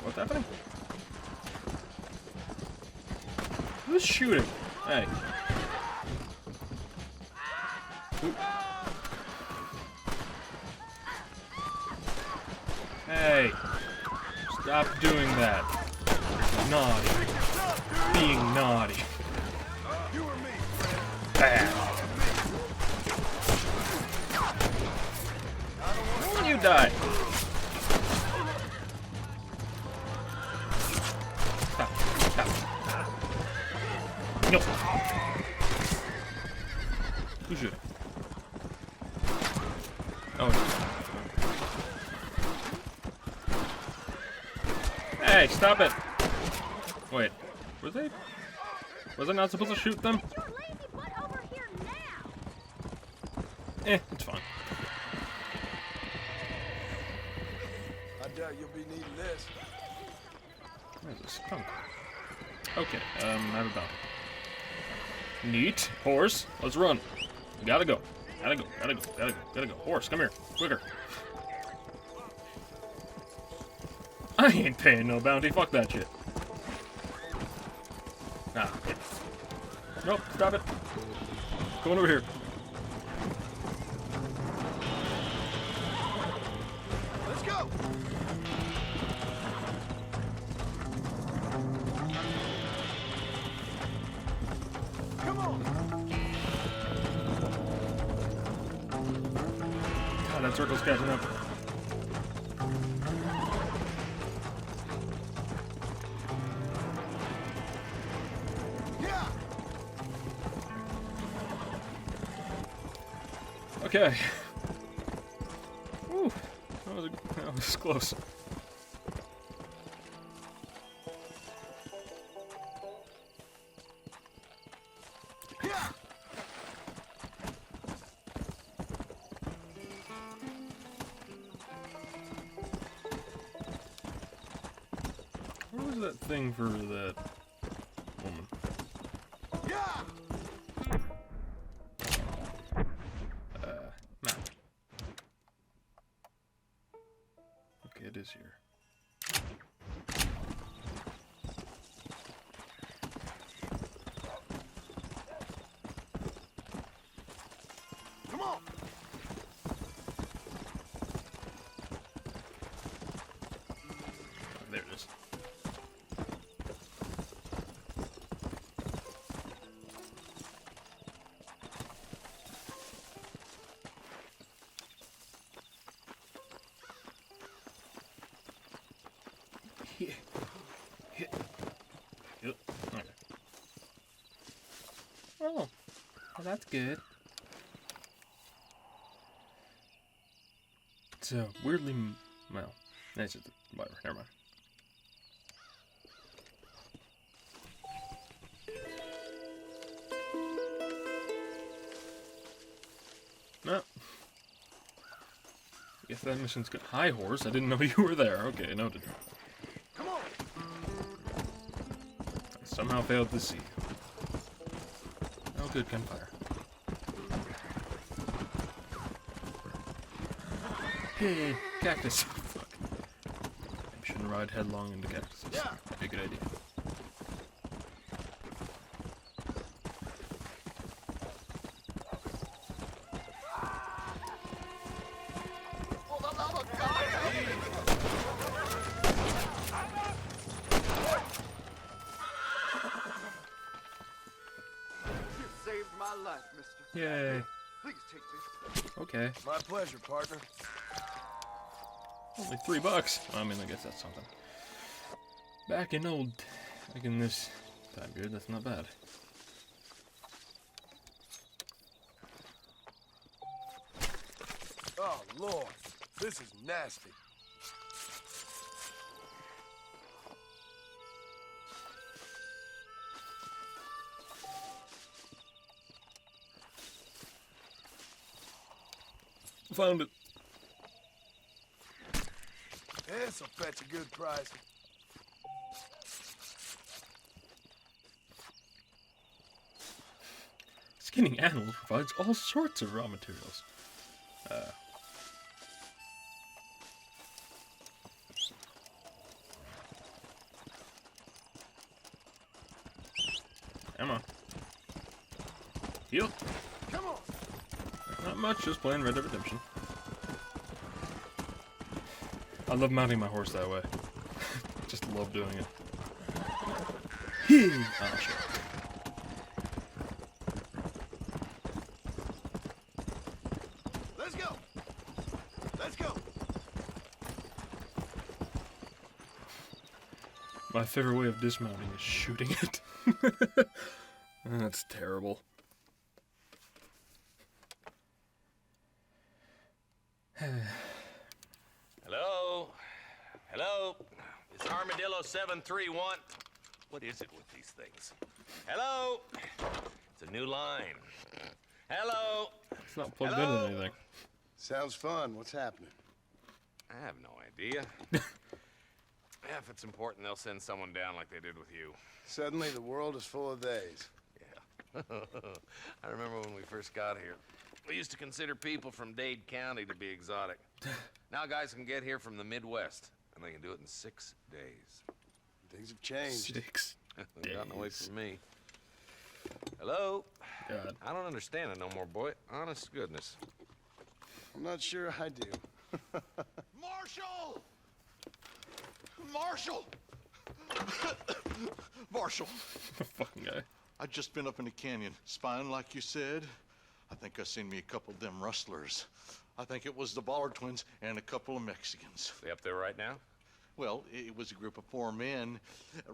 What's happening? Who's shooting? Hey. Ooh. Hey. Stop doing that. Naughty. Being naughty. You or me? Bad. die. Stop. Stop. No. Who's shooting? Oh. Hey, stop it! Wait, was I not supposed to shoot them? It's fine. I doubt you'll be needing this. Where's this skunk? Okay, I have a bounty. Neat. Horse, let's run. We gotta go. Gotta go, gotta go, gotta go, gotta go. Horse, come here. Quicker. I ain't paying no bounty. Fuck that shit. Ah. Nope, stop it. Going over here. Let's go. Come on. God, that circle's catching up. Okay. Whew. That was close. Where was that thing for that woman? Map. Okay, it is here. Come on. There it is. Yep. Okay. Oh, well, that's good. So weirdly, well, that's just whatever. Never mind. No. Guess that mission's good. Hi, horse. I didn't know you were there. Okay, noted. Come on. I somehow failed to see you. Oh, good gunfire. Hey, cactus. Fuck. I shouldn't ride headlong into cactuses. Yeah. Be a good idea. You saved my life, mister. Yay. Please take this. Okay. My pleasure, partner. Only $3. I mean, I guess that's something. Back in this time period, that's not bad. Oh, Lord. This is nasty. Found it. This'll fetch a good price. Skinning animals provides all sorts of raw materials. Come on. Heal. Come on. Not much, just playing Red Dead Redemption. I love mounting my horse that way. Just love doing it. Oh, shit. Let's go. Let's go. My favorite way of dismounting is shooting it. That's terrible. Hello? Hello? It's Armadillo 731. What is it with these things? Hello? It's a new line. Hello? It's not plugged into anything. Sounds fun. What's happening? I have no idea. Yeah, if it's important, they'll send someone down like they did with you. Suddenly, the world is full of theys. Yeah. I remember when we first got here. We used to consider people from Dade County to be exotic. Now guys can get here from the Midwest, and they can do it in 6 days. Things have changed. 6 They've gotten away from me. Hello? God. I don't understand it no more, boy. Honest to goodness. I'm not sure I do. Marshall! Marshall! Marshall! Fucking guy. I just been up in the canyon, spying like you said. I think I seen me a couple of them rustlers. I think it was the Ballard twins and a couple of Mexicans. They up there right now? Well, it was a group of 4 men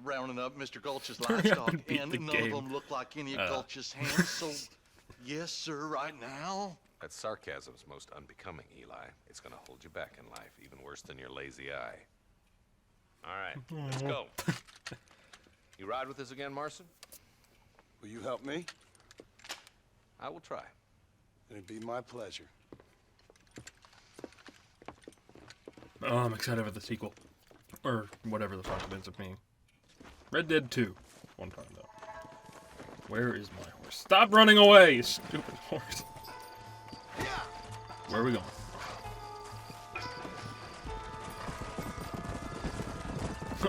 rounding up Mr. Gulch's livestock, and none of them looked like any of Gulch's hands, so yes, sir, right now. That sarcasm's most unbecoming, Eli. It's gonna hold you back in life, even worse than your lazy eye. All right, let's go. You ride with us again, Marson? Will you help me? I will try. It'd be my pleasure. Oh, I'm excited for the sequel. Or whatever the fuck it ends up being. Red Dead 2. One time though. Where is my horse? Stop running away, you stupid horse. Where are we going?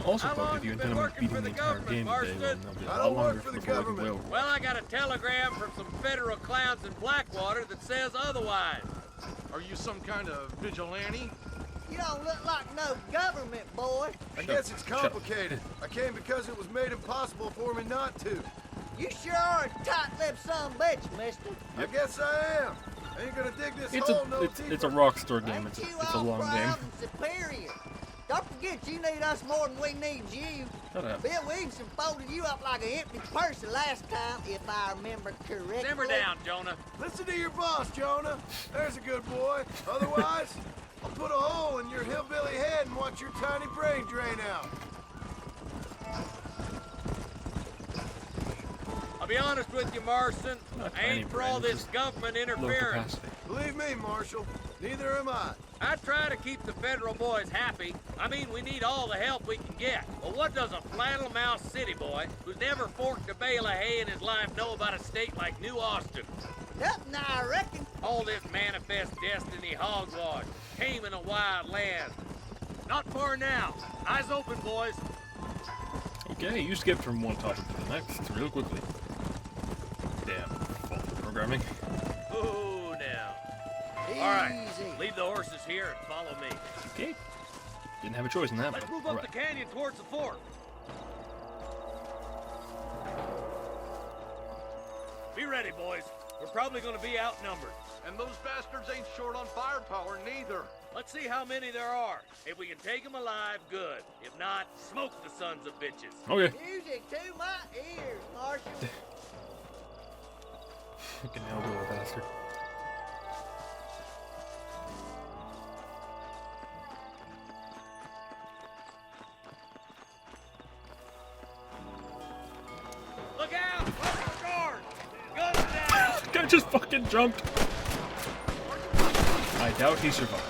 Also, fuck, if you intend on beating the entire game today, then there'll be a lot longer before we will. Well, I got a telegram from some federal clowns in Blackwater that says otherwise. Are you some kind of vigilante? You don't look like no government, boy. I guess it's complicated. I came because it was made impossible for me not to. You sure are a tight-lipped son of a bitch, mister. I guess I am. I ain't gonna dig this hole no deeper. It's a Rockstar game. It's a long game. Superior. Don't forget you need us more than we need you. Shut up. Bill Williamson folded you up like an empty person last time, if I remember correctly. Simmer down, Jonah. Listen to your boss, Jonah. There's a good boy. Otherwise, I'll put a hole in your hillbilly head and watch your tiny brain drain out. I'll be honest with you, Marson. I ain't for all this government interference. Believe me, Marshal, neither am I. I try to keep the federal boys happy. I mean, we need all the help we can get. But what does a flannel-mouthed city boy who's never forked a bale of hay in his life know about a state like New Austin? Nothing, I reckon. All this manifest destiny hogwash came in a wild land. Not far now. Eyes open, boys. Okay, you skipped from one topic to the next real quickly. Damn, faulty programming. Ooh, now. All right, leave the horses here and follow me. Okay. Didn't have a choice in that. Let's move up the canyon towards the fort. Be ready, boys. We're probably going to be outnumbered. And those bastards ain't short on firepower, neither. Let's see how many there are. If we can take them alive, good. If not, smoke the sons of bitches. Okay. Music to my ears, Marshal. Fucking hellbilly bastard. Look out! Guard! Guns down! Guy just fucking jumped. I doubt he survived.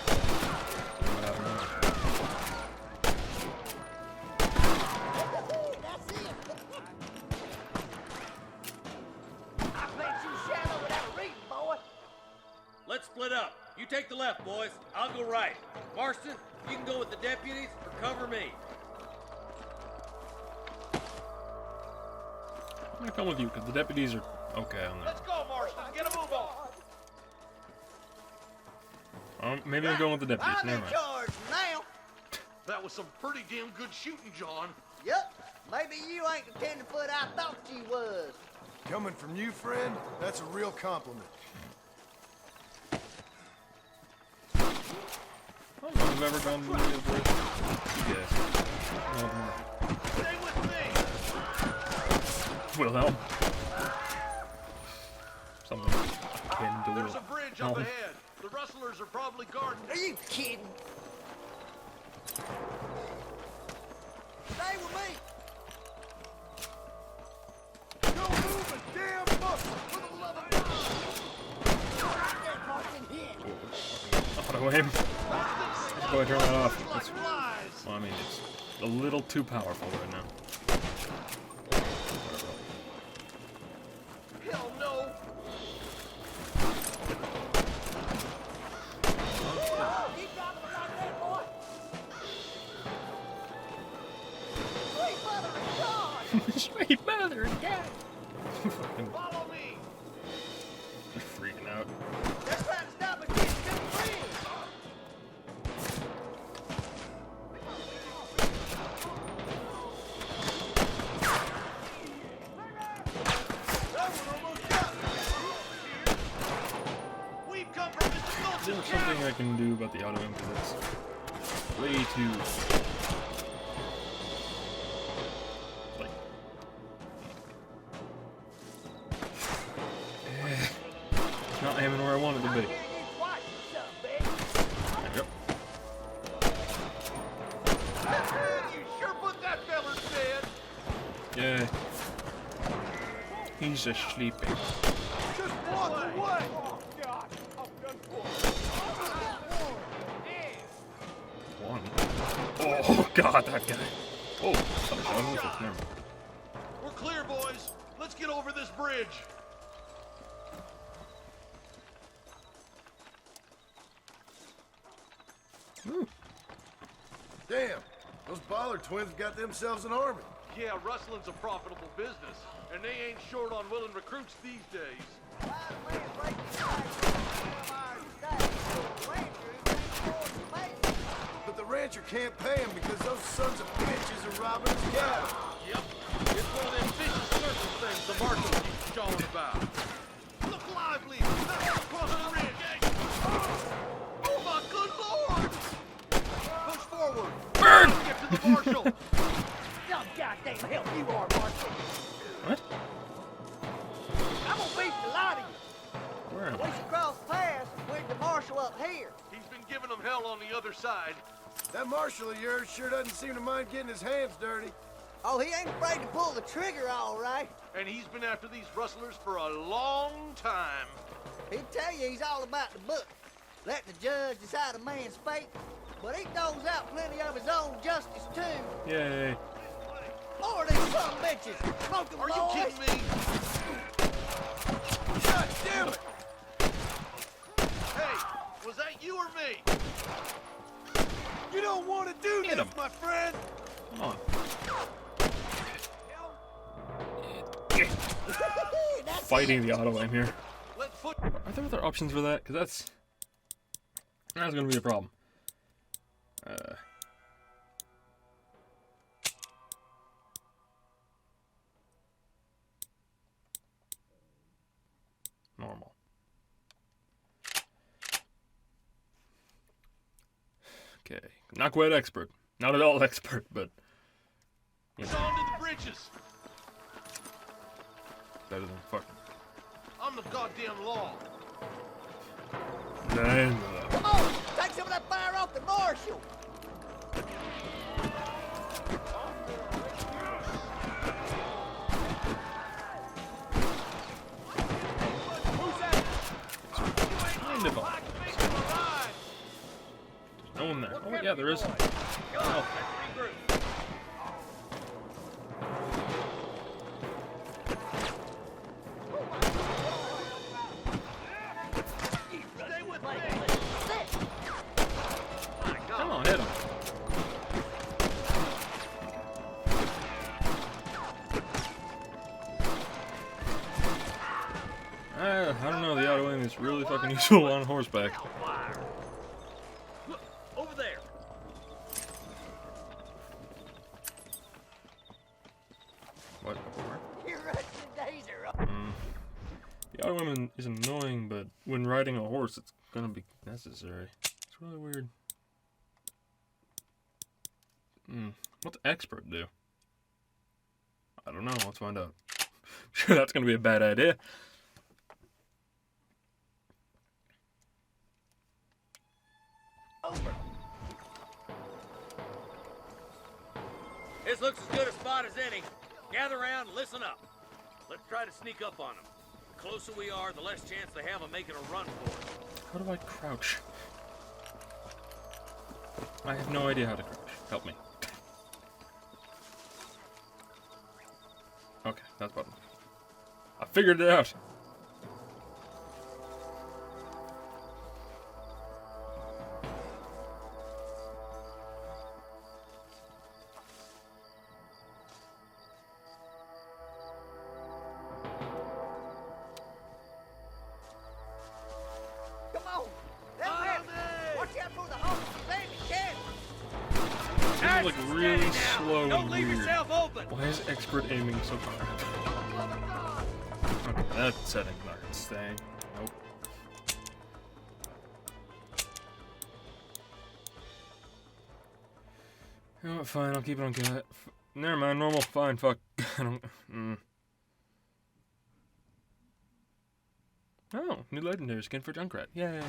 Let's split up. You take the left, boys. I'll go right. Marston, you can go with the deputies or cover me. I'm gonna come with you because the deputies are okay on that. Let's go, Marston. Get a move on. Maybe I'm going with the deputies. I'm Never in mind. charge now. That was some pretty damn good shooting, John. Yup. Maybe you ain't the tenderfoot I thought you was. Coming from you, friend, that's a real compliment. I don't know if I've ever gone to the place. Yeah. No more. Stay with me. Wilhelm. Something can do. There's a bridge up ahead. The rustlers are probably guarding. Are you kidding? Stay with me. Don't move a damn muscle for the love of God. That Martin hit. Auto aim. Go ahead, turn that off. Well, I mean, it's a little too powerful right now. Hell no. Keep dropping like that, boy. Sweet mother of God. Sweet mother of God. Follow me. They're freaking out. They're trying to stop us getting to the bridge. There's something I can do about the auto aim because it's way too like it's not aiming where I want it to be. There you go. You sure put that feller dead. Yeah. He's just sleeping. Just walk away. One. Oh god, that guy. Oh, never mind. We're clear, boys. Let's get over this bridge. Damn, those Baller twins got themselves an army. Yeah, rustling's a profitable business, and they ain't short on willing recruits these days. But the rancher can't pay him because those sons of bitches are robbing his cattle. Yep, it's one of them vicious circle things the marshal keeps jawing about. Look lively! They're across the ridge! Oh my good lord! Push forward! Burn! Get to the marshal! Some goddamn help you are, Marshal. What? I'm gonna beat the lot of you. Where am We I? should cross paths with the Marshal up here. He's been giving them hell on the other side. That marshal of yours sure doesn't seem to mind getting his hands dirty. Oh, he ain't afraid to pull the trigger, all right. And he's been after these rustlers for a long time. He'd tell you he's all about the book, letting the judge decide a man's fate. But he throws out plenty of his own justice, too. Yay. Lord, these some bitches. Smoking Are boys. you kidding me? God damn it! Hey, was that you or me? You don't want to do Hit this, him. my friend. Come on. Fighting the auto aim here. Are there other options for that? Because that's going to be a problem. Normal. Okay, not quite expert. Not at all expert, but you know, On to the bridges. better than fucking. I'm the goddamn law. Name Come on, take some of that fire off the Marshal. kind of on. There's no one there. Oh yeah, there is. Oh. Come on, hit him. I don't know, the auto aim is really fucking useful on horseback. Look, over there. What? Your Russian days are up. The auto aim is annoying, but when riding a horse, it's gonna be necessary. It's really weird. What's expert do? I don't know. Let's find out. Sure, that's gonna be a bad idea. This looks as good a spot as any. Gather around and listen up. Let's try to sneak up on them. The closer we are, the less chance they have of making a run for it. How do I crouch? I have no idea how to crouch. Help me. Okay, that's button. I figured it out. Come on! Watch out for the horse! This is like really slow Don't and leave weird. yourself open. Why is expert aiming so crap? Okay, that setting not staying. Nope. You know what, fine, I'll keep it on cat. Never mind, normal, fine, fuck. I don't... Oh, new legendary skin for Junkrat. Yay.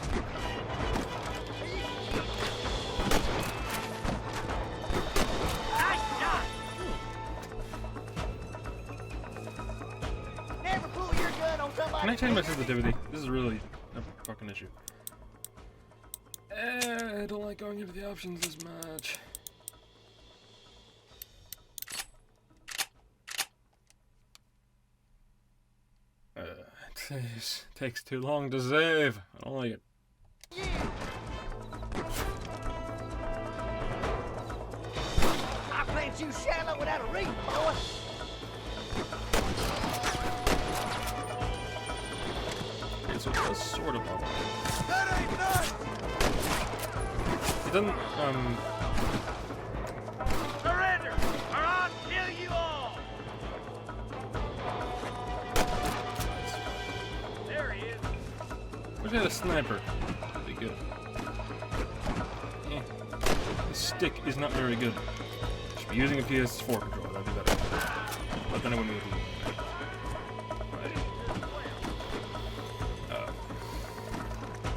Never pull your gun on somebody. Can I change my sensitivity? This is really a fucking issue. I don't like going into the options as much. It takes too long to save. I don't like it. I plant you shallow without a reef, boy. Okay, so it does sort of up. That ain't none! It doesn't, Surrender, or I'll kill you all! There he is. wish I had a sniper. That'd be good. Eh. The stick is not very good. Should be using a PS4 controller, that'd be better. But then I wouldn't be able to.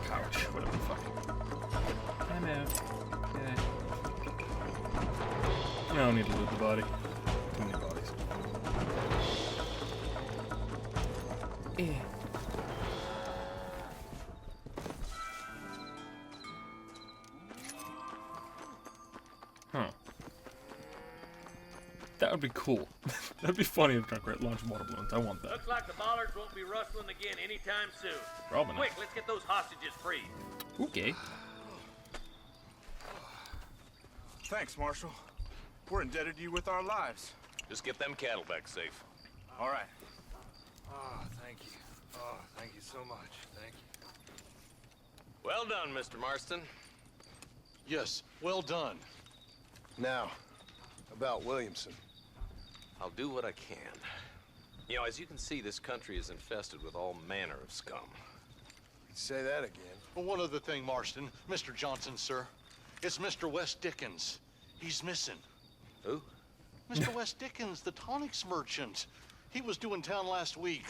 Couch, whatever the fuck. I'm out. Okay. I don't need to loot the body. Too many bodies. Eh. Huh. That would be cool. That'd be funny if Junkrat launched water balloons. I want that. Looks like the bollards won't be rustling again anytime soon. Probably not. Quick, let's get those hostages freed. Okay. Thanks, Marshal. We're indebted to you with our lives. Just get them cattle back safe. All right. Oh, thank you. Oh, thank you so much. Thank you. Well done, Mr. Marston. Yes, well done. Now, about Williamson. I'll do what I can. You know, as you can see, this country is infested with all manner of scum. Say that again. Well, one other thing, Marston. Mr. Johnson, sir. It's Mr. Wes Dickens. He's missing. Who? Mr. Wes Dickens, the tonics merchant. He was due in town last week.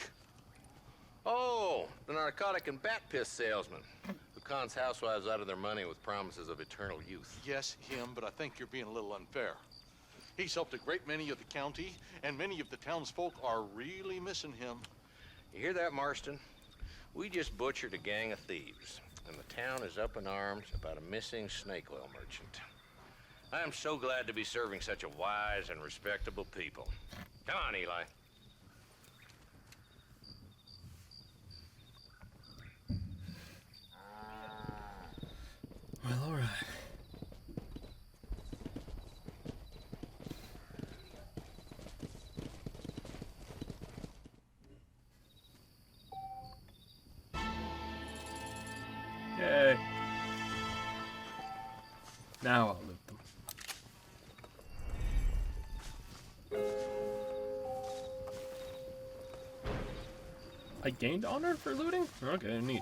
Oh, the narcotic and bat piss salesman who cons housewives out of their money with promises of eternal youth. Yes, him, but I think you're being a little unfair. He's helped a great many of the county, and many of the townsfolk are really missing him. You hear that, Marston? We just butchered a gang of thieves, and the town is up in arms about a missing snake oil merchant. I am so glad to be serving such a wise and respectable people. Come on, Eli. Well, alright. Yay. Now I'll loot them. I gained honor for looting? Okay, neat.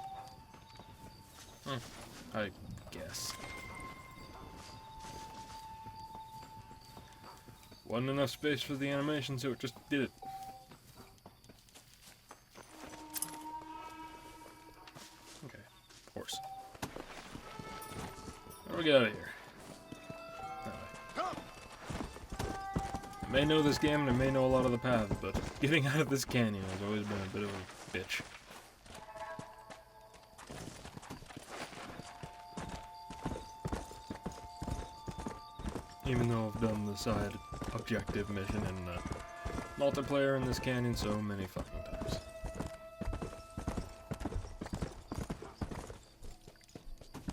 I guess. Wasn't enough space for the animation, so it just did it. Okay, horse. How do we get out of here? I may know this game and I may know a lot of the paths, but getting out of this canyon has always been a bit of a bitch. Even though I've done the side objective mission and multiplayer in this canyon so many fucking times.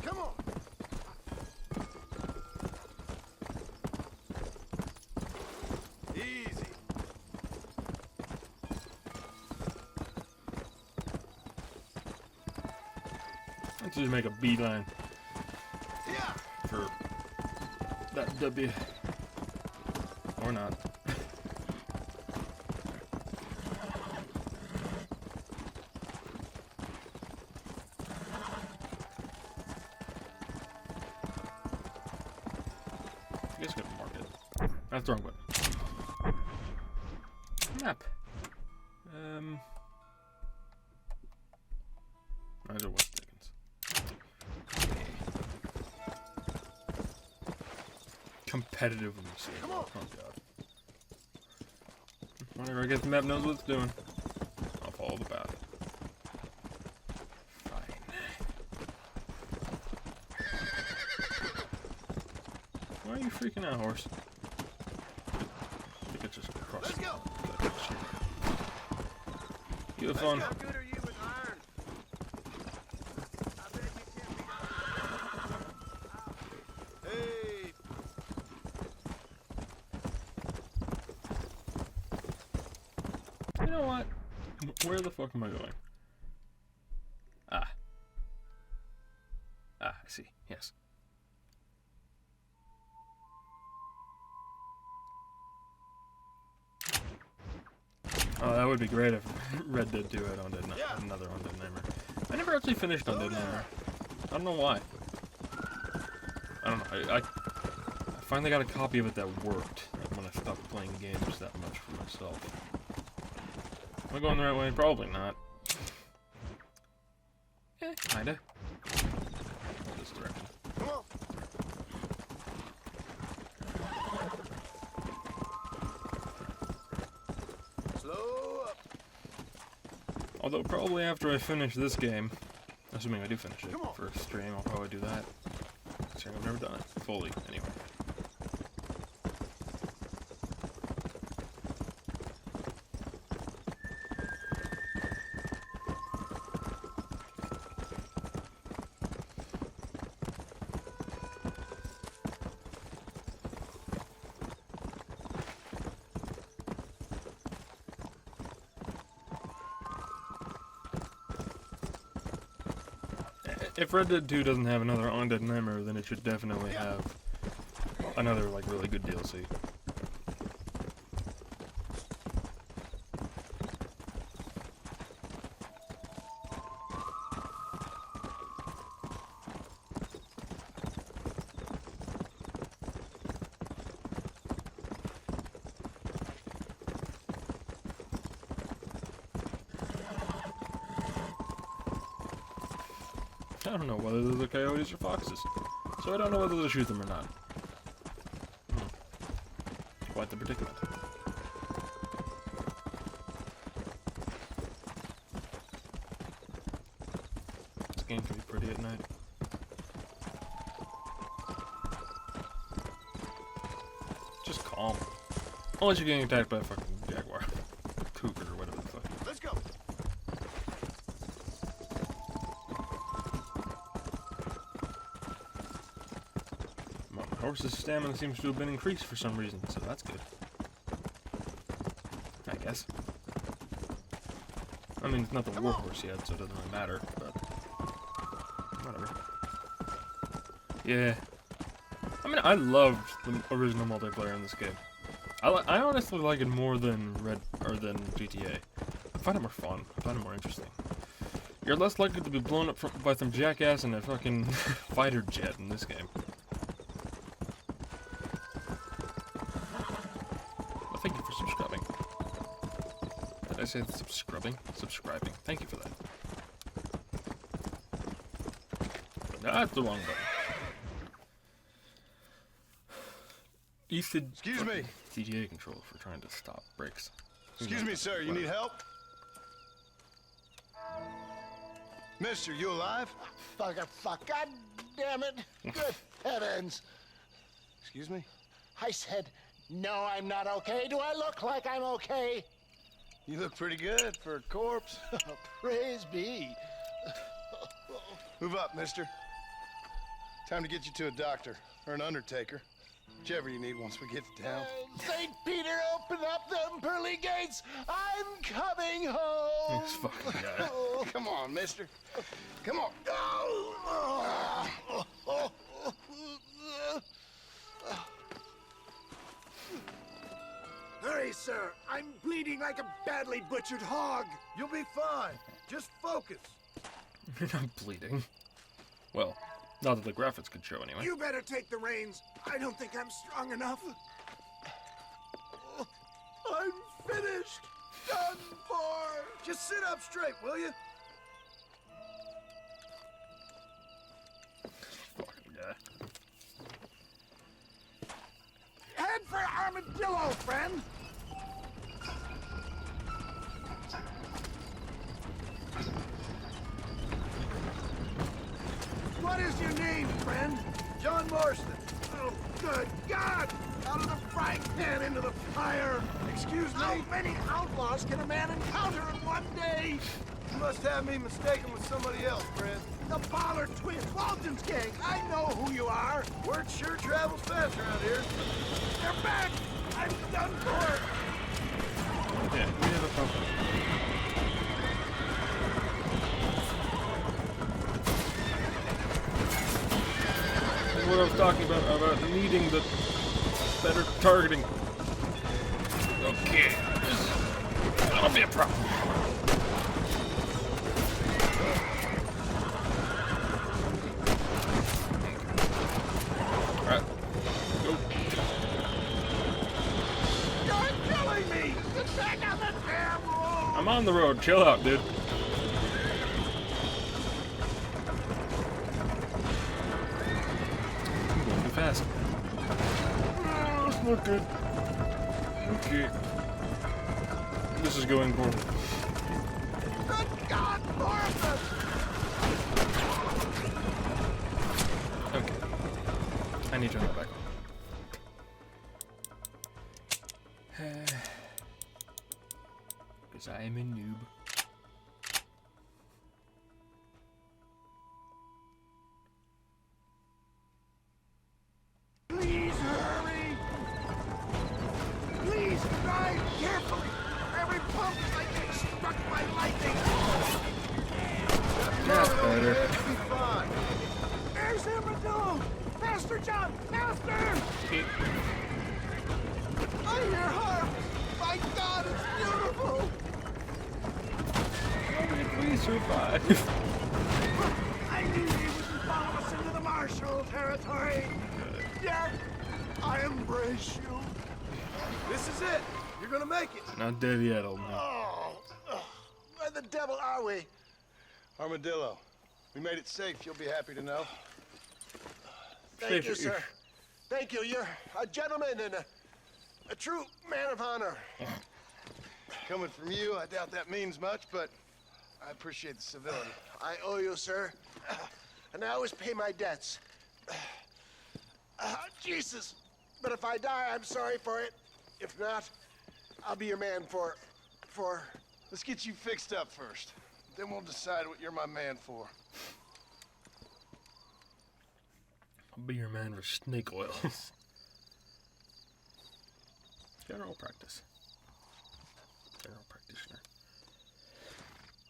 Come on. Easy. Let's just make a beeline for that W. Or not. I guess we can mark it. That's the wrong button. Map. Might as well watch Dickens. Competitive when you see it. Oh god. Whenever I get the map knows what it's doing, I'll follow the path. Fine. Why are you freaking out, horse? I think it's just across. Let's go. You have fun. You know what? Where the fuck am I going? Ah. Ah, I see. Yes. Oh, that would be great if Red Dead 2 had another Undead Nightmare. I never actually finished Undead Nightmare. I don't know why. I don't know. I finally got a copy of it that worked when I stopped playing games that much for myself. Am I going the right way? Probably not. Kinda. This direction. Come on. Slow up. Although probably after I finish this game, assuming I do finish it for stream, I'll probably do that. Considering I've never done it fully, anyway. If Red Dead 2 doesn't have another Undead Nightmare, then it should definitely have another, like, really good DLC. I don't know whether those are coyotes or foxes, so I don't know whether to shoot them or not. Quite the predicament. This game can be pretty at night. Just calm. Unless you're getting attacked by a fucking jaguar. Cougar or whatever the fuck. Let's go. My horse's stamina seems to have been increased for some reason, so that's good. I guess. I mean, it's not the war horse yet, so it doesn't really matter, but whatever. Yeah. I mean, I loved the original multiplayer in this game. I honestly like it more than GTA. I find it more fun. I find it more interesting. You're less likely to be blown up by some jackass in a fucking fighter jet in this game. say that? Subscribing? Subscribing. Thank you for that. That's the wrong button. Excuse me. TGA control for trying to stop brakes. Excuse me, sir. You need help? Mister, you alive? Fuck. God damn it. Good heavens. Excuse me? I said, no, I'm not okay. Do I look like I'm okay? You look pretty good for a corpse. Praise be. Move up, mister. Time to get you to a doctor or an undertaker. Whichever you need once we get to town. St. Peter, open up them pearly gates. I'm coming home. This fucking guy. Come on, mister. Come on. Hurry, sir. I'm bleeding like a badly butchered hog. You'll be fine. Just focus. You're not bleeding. Well, not that the graphics could show anyway. You better take the reins. I don't think I'm strong enough. I'm finished. Done for. Just sit up straight, will you? Fucking guy. Head for Armadillo, friend. What is your name, friend? John Marston. Oh, good God! Out of the frying pan into the fire! Excuse me? How many outlaws can a man encounter in one day? You must have me mistaken with somebody else, friend. The Pollard twins, Walton's gang. I know who you are. Word sure travels fast around here. They're back! I'm done for! Yeah, we have a problem. That's what I was talking about needing the better targeting. Okay, that'll be a problem. Alright, go. You're killing me! Get back on the damn road! I'm on the road, chill out, dude. I'm going too fast. That's not good. Okay. This is going poorly. Good God, more of them! Okay. I need to turn that back on. Because I am a noob. Please hurry! Please drive carefully! Every bump is like being struck by lightning! That's better. There's Armadillo! Master John! Master! I hear harp! My God, it's beautiful! How did we survive? I knew he wouldn't follow us into the Marshall territory! Yet, I embrace you. This is it. You're gonna make it. Not dead yet, old man. Where the devil are we? Armadillo. We made it safe, you'll be happy to know. Thank you, sir. Thank you. You're a gentleman and a true man of honor. Coming from you, I doubt that means much, but I appreciate the civility. I owe you, sir. And I always pay my debts. Jesus. But if I die, I'm sorry for it. If not, I'll be your man for... Let's get you fixed up first. Then we'll decide what you're my man for. I'll be your man for snake oil. General practice. General practitioner.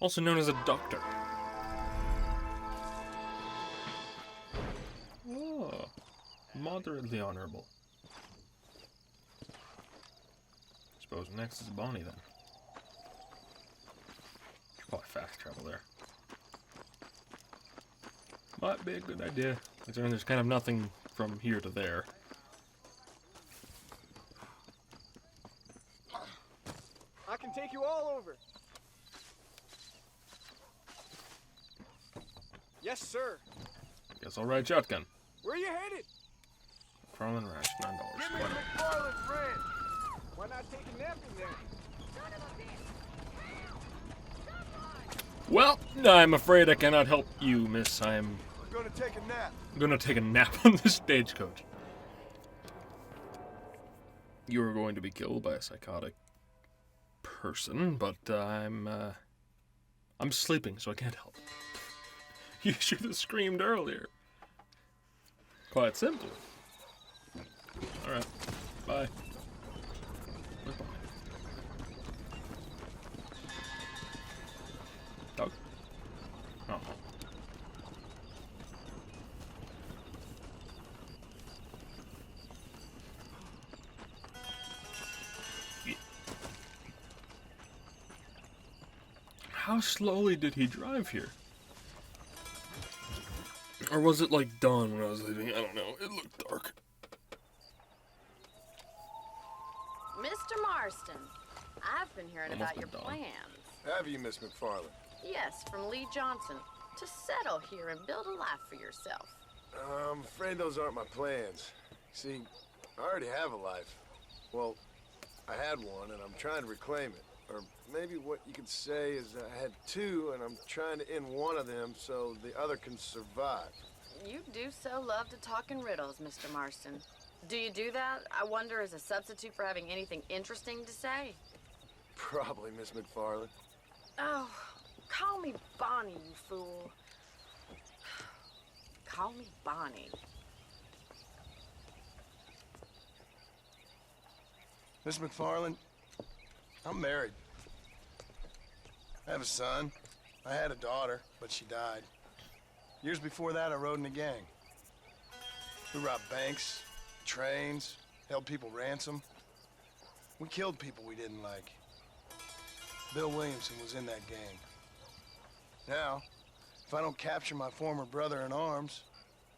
Also known as a doctor. Oh, moderately honorable. Suppose next is Bonnie then. Probably fast travel there. Might be a good idea, considering there's kind of nothing from here to there. I can take you all over. Yes, sir. Guess I'll ride shotgun. Where you headed? Farland Ranch, $9. Give me Why the not? McFarland's ranch. Why not take a nap in there? Well, I'm afraid I cannot help you, miss. I'm Gonna take a nap. gonna take a nap on the stagecoach. You are going to be killed by a psychotic person, but I'm sleeping, so I can't help. You should have screamed earlier. Quite simply. Alright. Bye. Where's Bonnie? Dog? Oh. Yeah. How slowly did he drive here? Or was it like dawn when I was leaving? I don't know. It looked dark. Mr. Marston, I've been hearing Almost about your been dawn. plans. Have you, Miss McFarland? Yes, from Lee Johnson. To settle here and build a life for yourself. I'm afraid those aren't my plans. See, I already have a life. Well, I had one, and I'm trying to reclaim it. Or maybe what you could say is I had two, and I'm trying to end one of them so the other can survive. You do so love to talk in riddles, Mr. Marston. Do you do that, I wonder, as a substitute for having anything interesting to say? Probably, Miss McFarland. Oh, call me Bonnie, you fool. Call me Bonnie. Miss McFarland, I'm married. I have a son. I had a daughter, but she died. Years before that, I rode in a gang. We robbed banks, trains, held people ransom. We killed people we didn't like. Bill Williamson was in that gang. Now, if I don't capture my former brother in arms,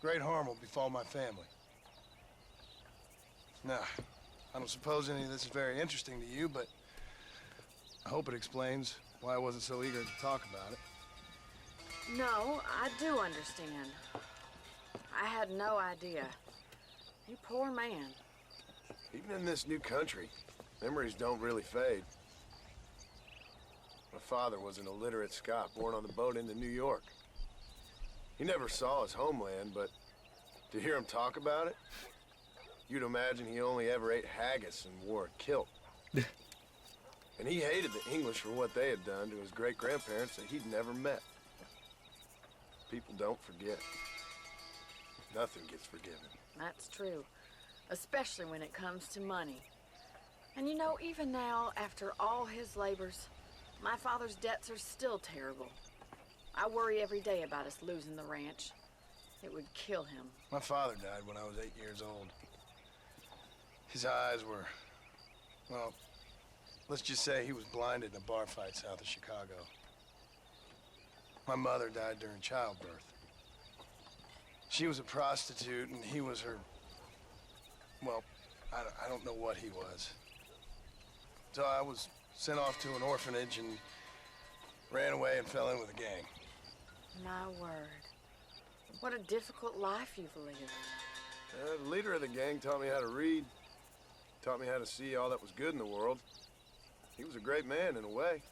great harm will befall my family. Now, I don't suppose any of this is very interesting to you, but I hope it explains why I wasn't so eager to talk about it. No, I do understand. I had no idea. You poor man. Even in this new country, memories don't really fade. My father was an illiterate Scot born on the boat into New York. He never saw his homeland, but to hear him talk about it, you'd imagine he only ever ate haggis and wore a kilt. And he hated the English for what they had done to his great-grandparents that he'd never met. People don't forget. Nothing gets forgiven. That's true. Especially when it comes to money. And you know, even now, after all his labors, my father's debts are still terrible. I worry every day about us losing the ranch. It would kill him. My father died when I was 8 years old. His eyes were, well, let's just say he was blinded in a bar fight south of Chicago. My mother died during childbirth. She was a prostitute and he was her, well, I don't know what he was. So I was sent off to an orphanage and ran away and fell in with a gang. My word. What a difficult life you've lived. The leader of the gang taught me how to read, taught me how to see all that was good in the world. He was a great man in a way.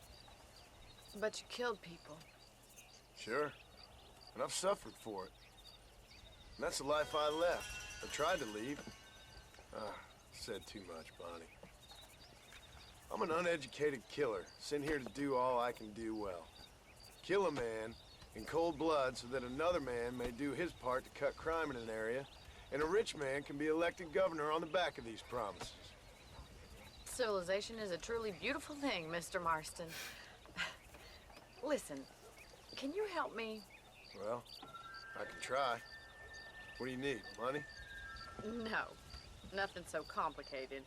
But you killed people. Sure. And I've suffered for it. And that's the life I left. I tried to leave. Said too much, Bonnie. I'm an uneducated killer, sent here to do all I can do well. Kill a man in cold blood so that another man may do his part to cut crime in an area, and a rich man can be elected governor on the back of these promises. Civilization is a truly beautiful thing, Mr. Marston. Listen, can you help me? Well, I can try. What do you need, money? No, nothing so complicated.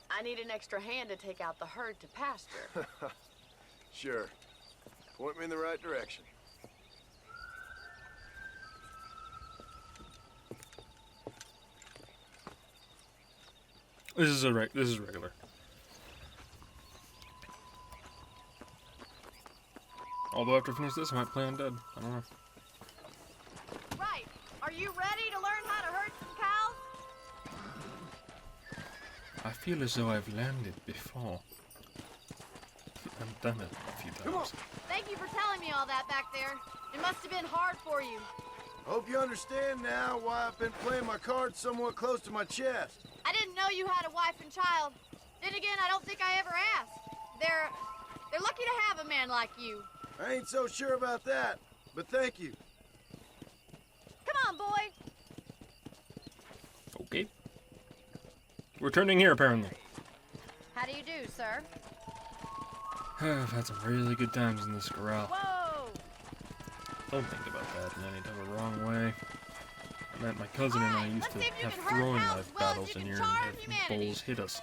I need an extra hand to take out the herd to pasture. Sure. Point me in the right direction. This is regular. Although after I finish this, I might play undead. I don't know. you ready to learn how to herd some cows? I feel as though I've landed before. I've done it a few times. Thank you for telling me all that back there. It must have been hard for you. Hope you understand now why I've been playing my cards somewhat close to my chest. I didn't know you had a wife and child. Then again, I don't think I ever asked. They're lucky to have a man like you. I ain't so sure about that, but thank you. Come on, boy. Okay. We're turning here, apparently. How do you do, sir? I've had some really good times in this corral. Whoa! Don't think about that in any type of wrong way. I meant my cousin and I used to have throwing knife battles in here and have bowls hit us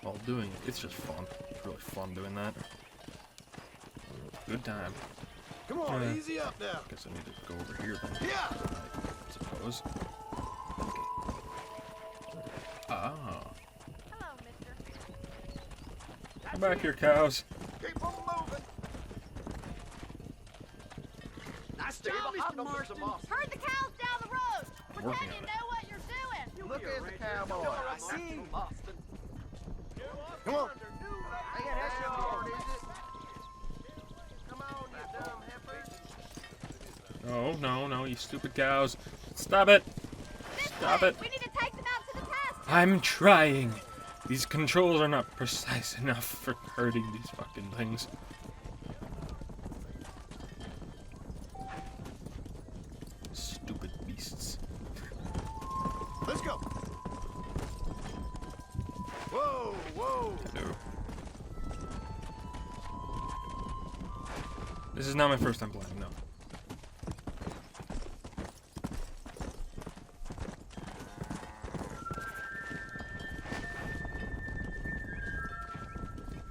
while doing it. It's just fun. It's really fun doing that. Good time. Come on, easy up now. Guess I need to go over here then. Yeah. I suppose. Okay. Ah. Hello, mister. Come back here, cows. Keep on moving. Nice job, Mr. Marston. Herd the cows down the road. Pretend Working you on it. know what you're doing. Look at the cowboy. I see. Come on. Ain't that so hard, is it? Come on, you dumb heifer. No, you stupid cows. Stop it. Stop it. We need to take them out to the pasture. I'm trying. These controls are not precise enough for herding these fucking things. Stupid beasts. Let's go. Whoa, whoa. Hello. This is not my first time playing, no.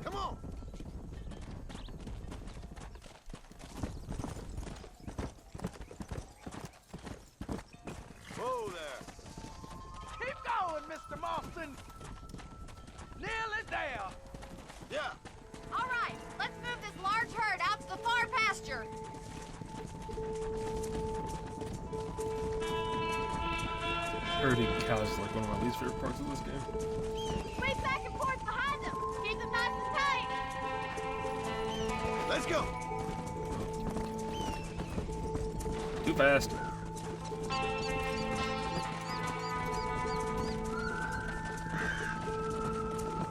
Come on. Whoa there. Keep going, Mr. Marston. Nearly there. Yeah. All right, let's move this large herd out to the far pasture. Herding cows is like one of my least favorite parts of this game. Sweep back and forth behind them. Keep them nice and tight. Let's go. Too fast.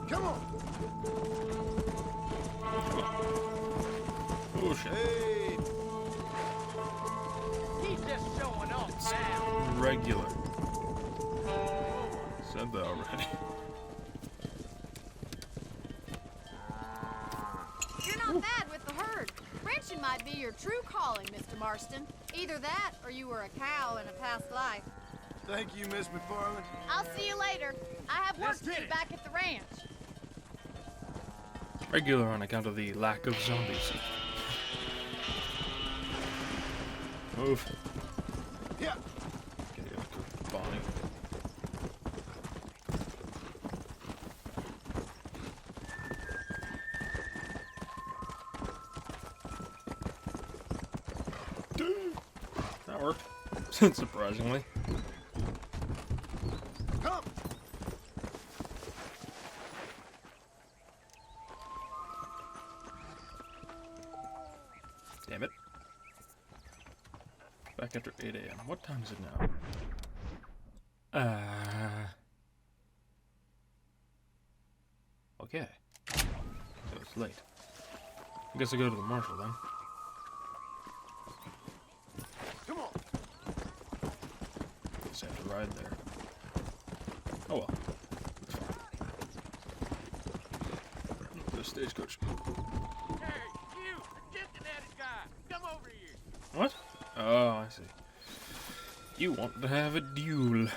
Come on. Oh shit. Hey. He's just showing off now. Regular. Said that already. You're not bad with the herd. Ranching might be your true calling, Mr. Marston. Either that, or you were a cow in a past life. Thank you, Miss McFarland. I'll see you later. I have work Let's to do get it. back at the ranch. Regular on account of the lack of zombies. Move. Yeah. Okay, let's go, Bonnie. That worked. Surprisingly. Come. Damn it. Back after 8 a.m. What time is it now? Okay. So it's late. I guess I'll go to the marshal then. Come on. Guess I have to ride there. Oh well. It's fine. The stagecoach. Hey, you, the disconnected guy, come over here. What? Oh, I see. You want to have a duel.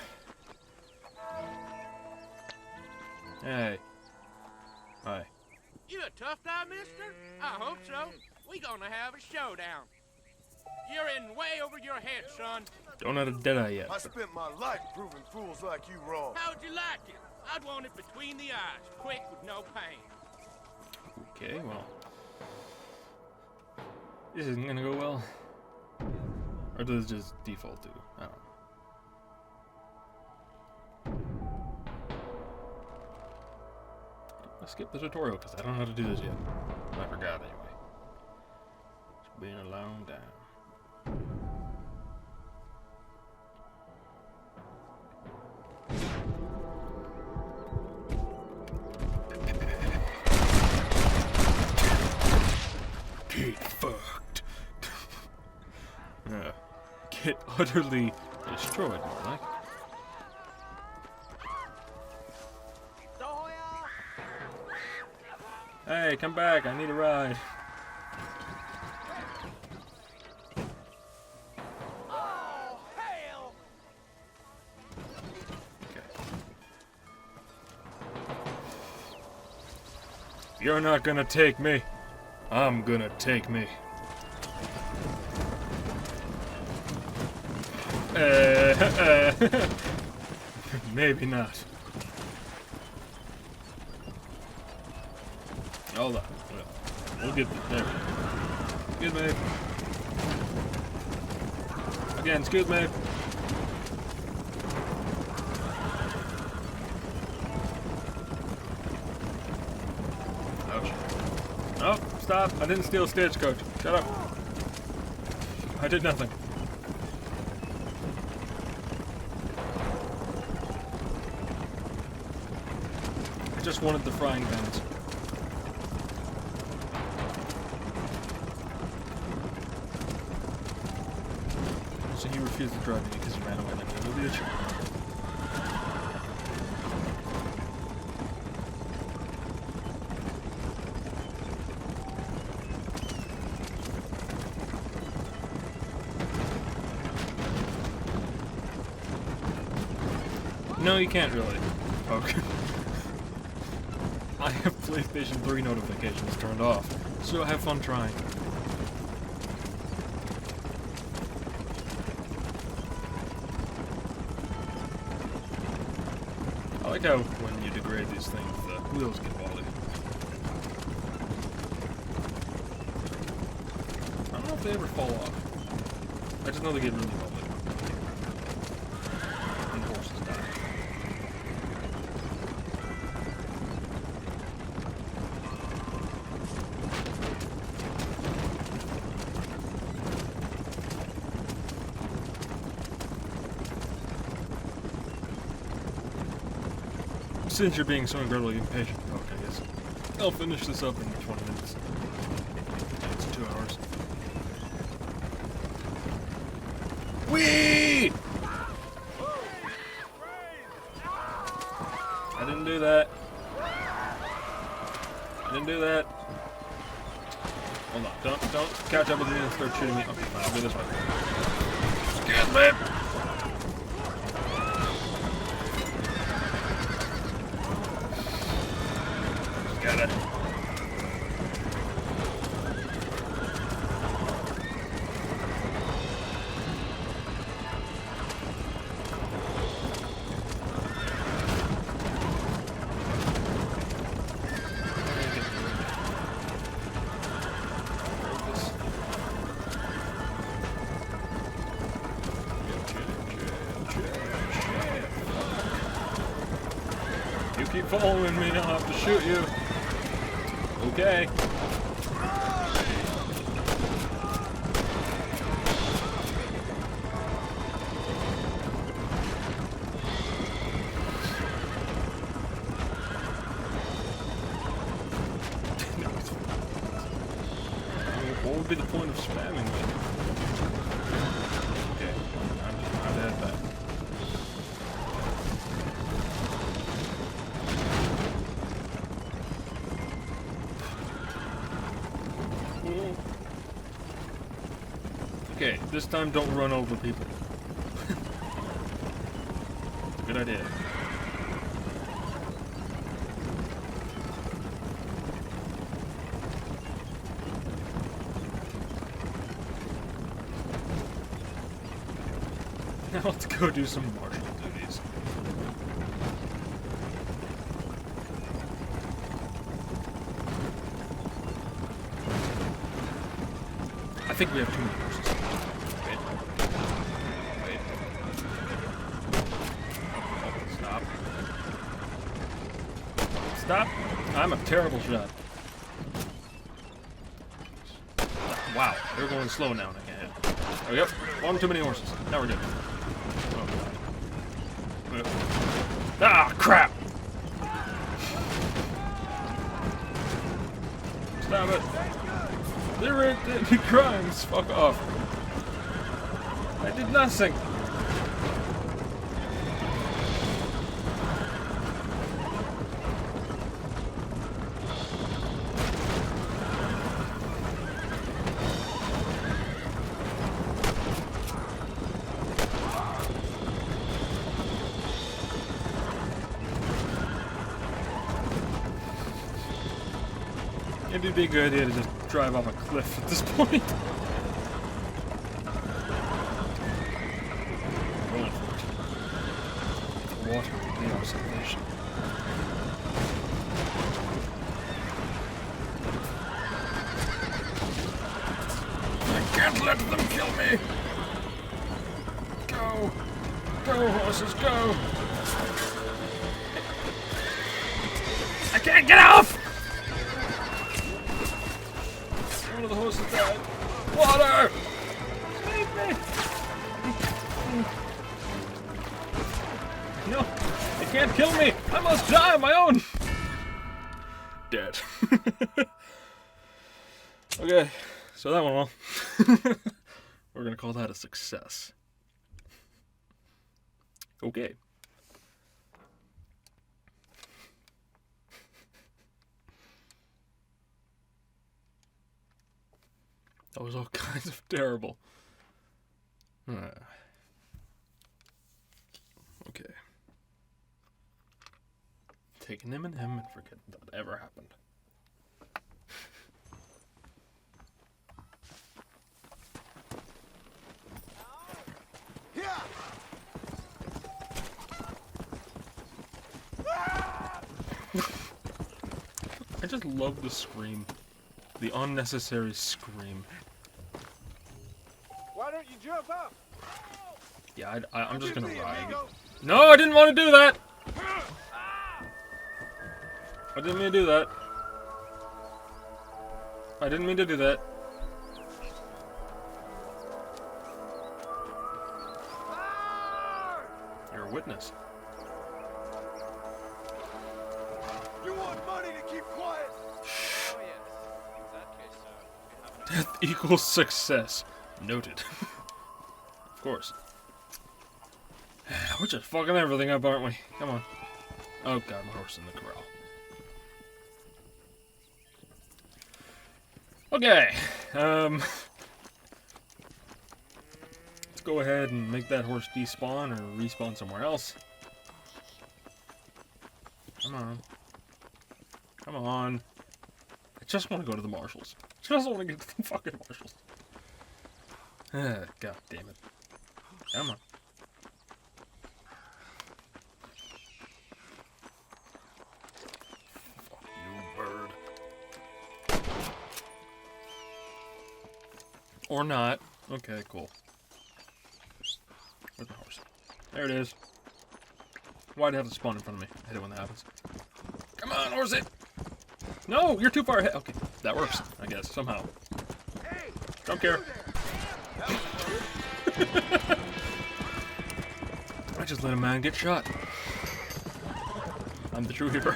Hey. Hi. You a tough guy, mister? I hope so. We gonna have a showdown. You're in way over your head, son. Don't have a deadeye yet. I spent my life proving fools like you wrong. How'd you like it? I'd want it between the eyes, quick with no pain. Okay, well. This isn't gonna go well. Or does it just default to? I don't know. I skipped the tutorial because I don't know how to do this yet. I forgot anyway. It's been a long time. Get fucked. Get utterly destroyed, more like. Hey, come back, I need a ride. You're not gonna take me. I'm gonna take me. Maybe not. Hold on. We'll get there. Excuse me. Again, excuse me. Ouch. Oh, stop. I didn't steal Stagecoach. Shut up. I did nothing. I just wanted the frying pans. So he refused to drive me because he ran away like a little bitch. No, you can't really. Okay. I have PlayStation 3 notifications turned off, so have fun trying. I like how when you degrade these things, the wheels get wobbly. I don't know if they ever fall off. I just know they get really wobbly. And the horses die. Since you're being so incredibly impatient, okay, yes. I'll finish this up in 20 minutes. It's 2 hours. Whee! I didn't do that. I didn't do that. Hold on, don't catch up with me and start shooting me. Okay, fine, I'll go this way. Excuse me! Got it. You keep following me, I'll have to shoot you. Okay. What would be the point of spamming me? Okay, I'm just not at that. Okay, this time don't run over people. It's a good idea. Now let's go do some martial duties. I think we have too many horses. Wait. Stop. Stop. I'm a terrible shot. Wow, they're going slow now. Oh, yep. One too many horses. Now we're good. Oh, ah, crap! Stop it. They're the crimes. Fuck off. I did nothing. It'd be a good idea to just drive off a cliff at this point. Rolling for it. The water will be our salvation. I can't let them kill me! Go! Go, horses, go! I can't get off! One of the horses died. Water! Save me! No, they can't kill me! I must die on my own! Dead. Okay, so that went well. We're gonna call that a success. Okay. That was all kinds of terrible. Okay. Taking him and forgetting that ever happened. I just love the scream. The unnecessary scream. Why don't you jump up? Yeah, I'm just gonna ride. No, I didn't want to do that! I didn't mean to do that. I didn't mean to do that. You're a witness. You want money to keep quiet? Oh, yes. In that case, we have Death equals success. Noted. Of course. We're just fucking everything up, aren't we? Come on. Oh god, my horse in the corral. Okay. Let's go ahead and make that horse despawn or respawn somewhere else. Come on. Come on. I just want to go to the marshals. I just want to get to the fucking marshals. God damn it. Come on. Fuck you, bird. Or not. Okay, cool. Where's the horse? There it is. Why'd it have to spawn in front of me? I hate it when that happens. Come on, horsey! No, you're too far ahead. Okay, that works, I guess, somehow. Don't care. I just let a man get shot. I'm the true hero.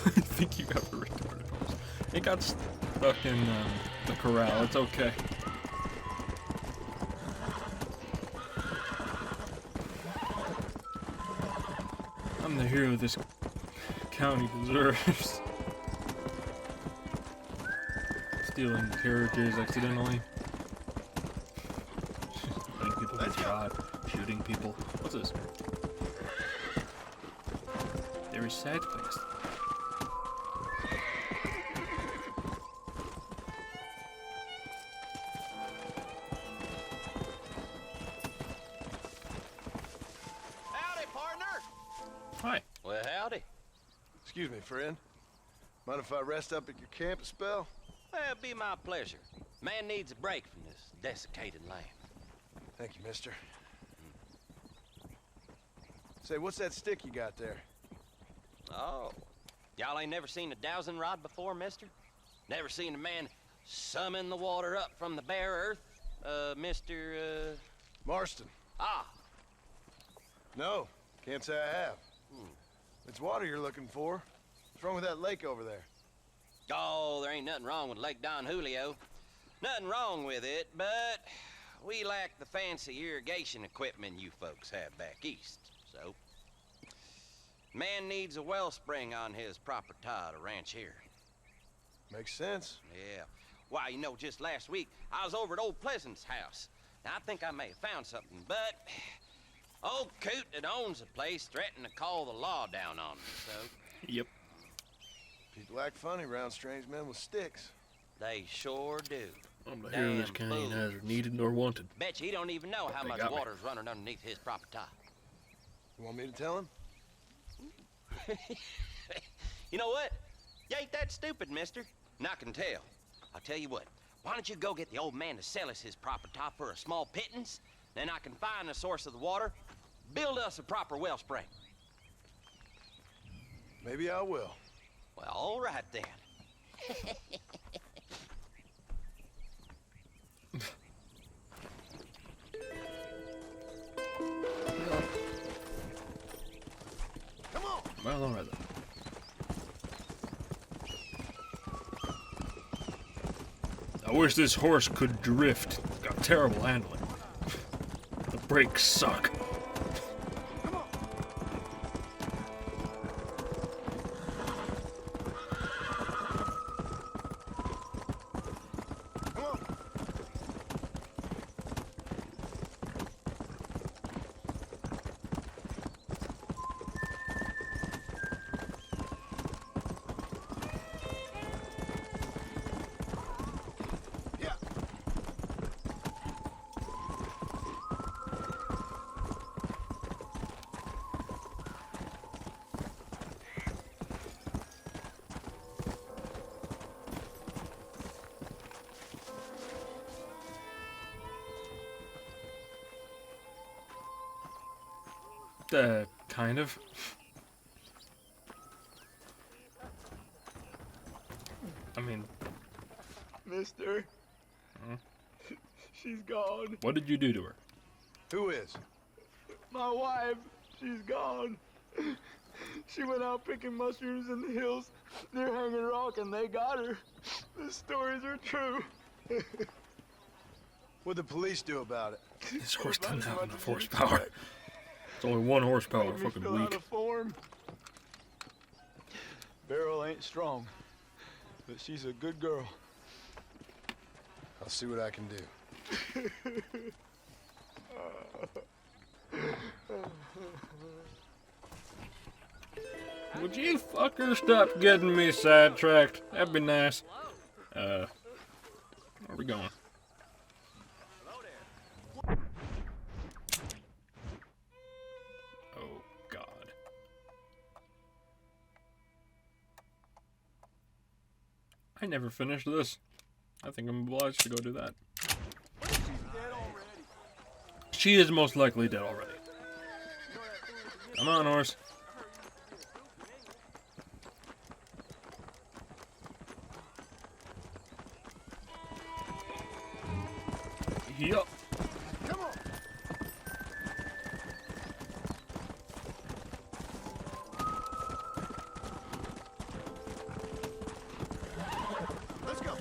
I think you have a retarded horse. It got stuck in the corral. It's okay. I'm the hero this county deserves. Stealing carriages accidentally. Letting people get shot. Shooting people. What's this? Very sad place. Howdy, partner. Hi. Well, howdy. Excuse me, friend. Mind if I rest up at your camp a spell? Well, it'd be my pleasure. Man needs a break from this desiccated land. Thank you, mister. Say, what's that stick you got there? Oh. Y'all ain't never seen a dowsing rod before, mister? Never seen a man summon the water up from the bare earth? Mr. Marston. Ah. No, can't say I have. It's water you're looking for. What's wrong with that lake over there? Oh, there ain't nothing wrong with Lake Don Julio. Nothing wrong with it, but we lack the fancy irrigation equipment you folks have back east, so... Man needs a wellspring on his property to ranch here. Makes sense. Yeah. Why, you know, just last week, I was over at old Pleasant's house. Now, I think I may have found something, but... Old coot that owns the place threatened to call the law down on me, so... Yep. People act funny around strange men with sticks. They sure do. I'm not hearing this kind ain't neither needed nor wanted. Bet you he don't even know how much water's running underneath his property. You want me to tell him? You know what? You ain't that stupid, mister. And I can tell. I'll tell you what. Why don't you go get the old man to sell us his property for a small pittance? Then I can find the source of the water, build us a proper wellspring. Maybe I will. Well, all right then. Come on. Well, all right then. I wish this horse could drift. It's got terrible handling. The brakes suck. Kind of. I mean... Mister. Huh? She's gone. What did you do to her? Who is? My wife. She's gone. She went out picking mushrooms in the hills near Hanging Rock and they got her. The stories are true. What'd the police do about it? This horse doesn't have enough horsepower. It's only 1 horsepower, fucking fill out weak. a form. Beryl ain't strong, but she's a good girl. I'll see what I can do. Would you fucker stop getting me sidetracked? That'd be nice. Where are we going? Oh, God. I never finished this. I think I'm obliged to go do that. She is most likely dead already. Come on, horse. Yup. Come on. Let's go.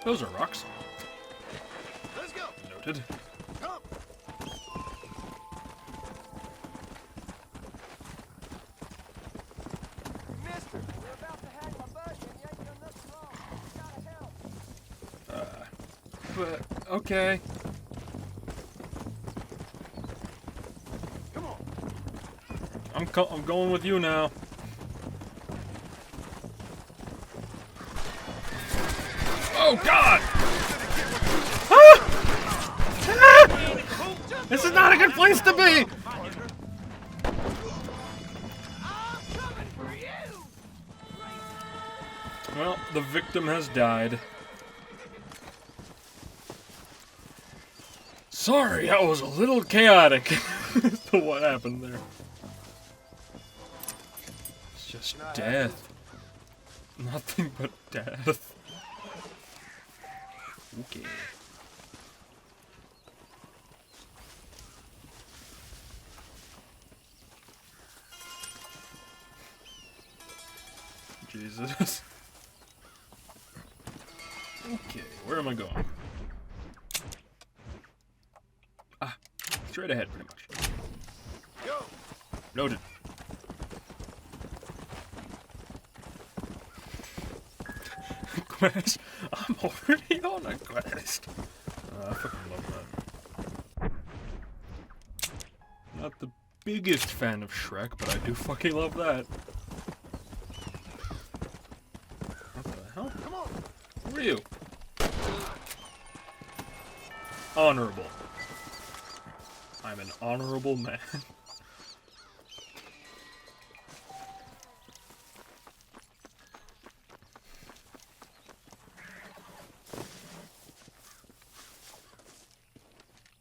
Those are rocks. Let's go. Noted. Come. Mister, we're about to hang my buggy and you ain't done nothing wrong. You gotta help. But, okay. Come on. I'm going with you now. Oh, God! Ah! Ah! This is not a good place to be! Well, the victim has died. Sorry, I was a little chaotic as to what happened there. It's just death. Nothing but death. Okay. Jesus. Okay, where am I going? Ah, straight ahead, pretty much. Go. Noted. Quest? I'm already on a quest. I fucking love that. Not the biggest fan of Shrek, but I do fucking love that. What the hell? Come on. Who are you? Honorable. I'm an honorable man.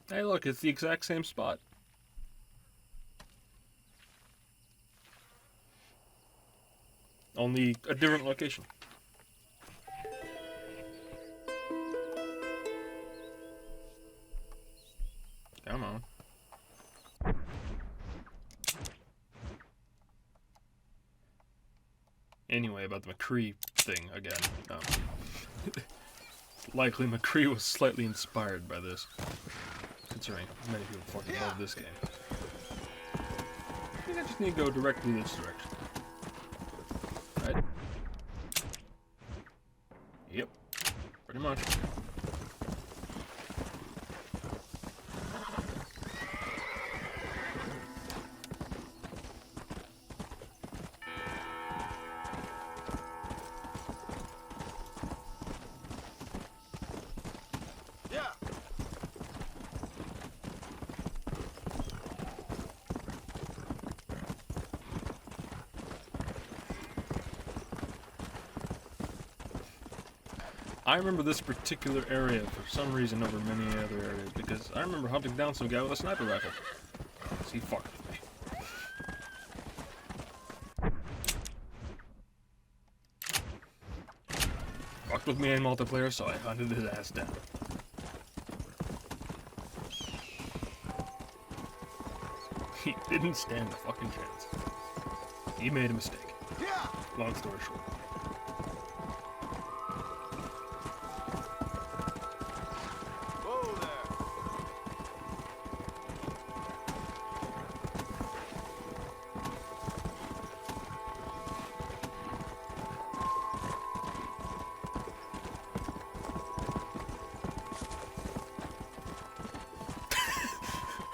Hey look, it's the exact same spot. Only a different location. Come on. Anyway, about the McCree thing again. Likely McCree was slightly inspired by this, considering many people fucking love this game. I think I just need to go directly this direction. Right? Yep. Pretty much. I remember this particular area for some reason over many other areas because I remember hunting down some guy with a sniper rifle. So he fucked with me. Fucked with me in multiplayer, so I hunted his ass down. He didn't stand a fucking chance. He made a mistake. Long story short.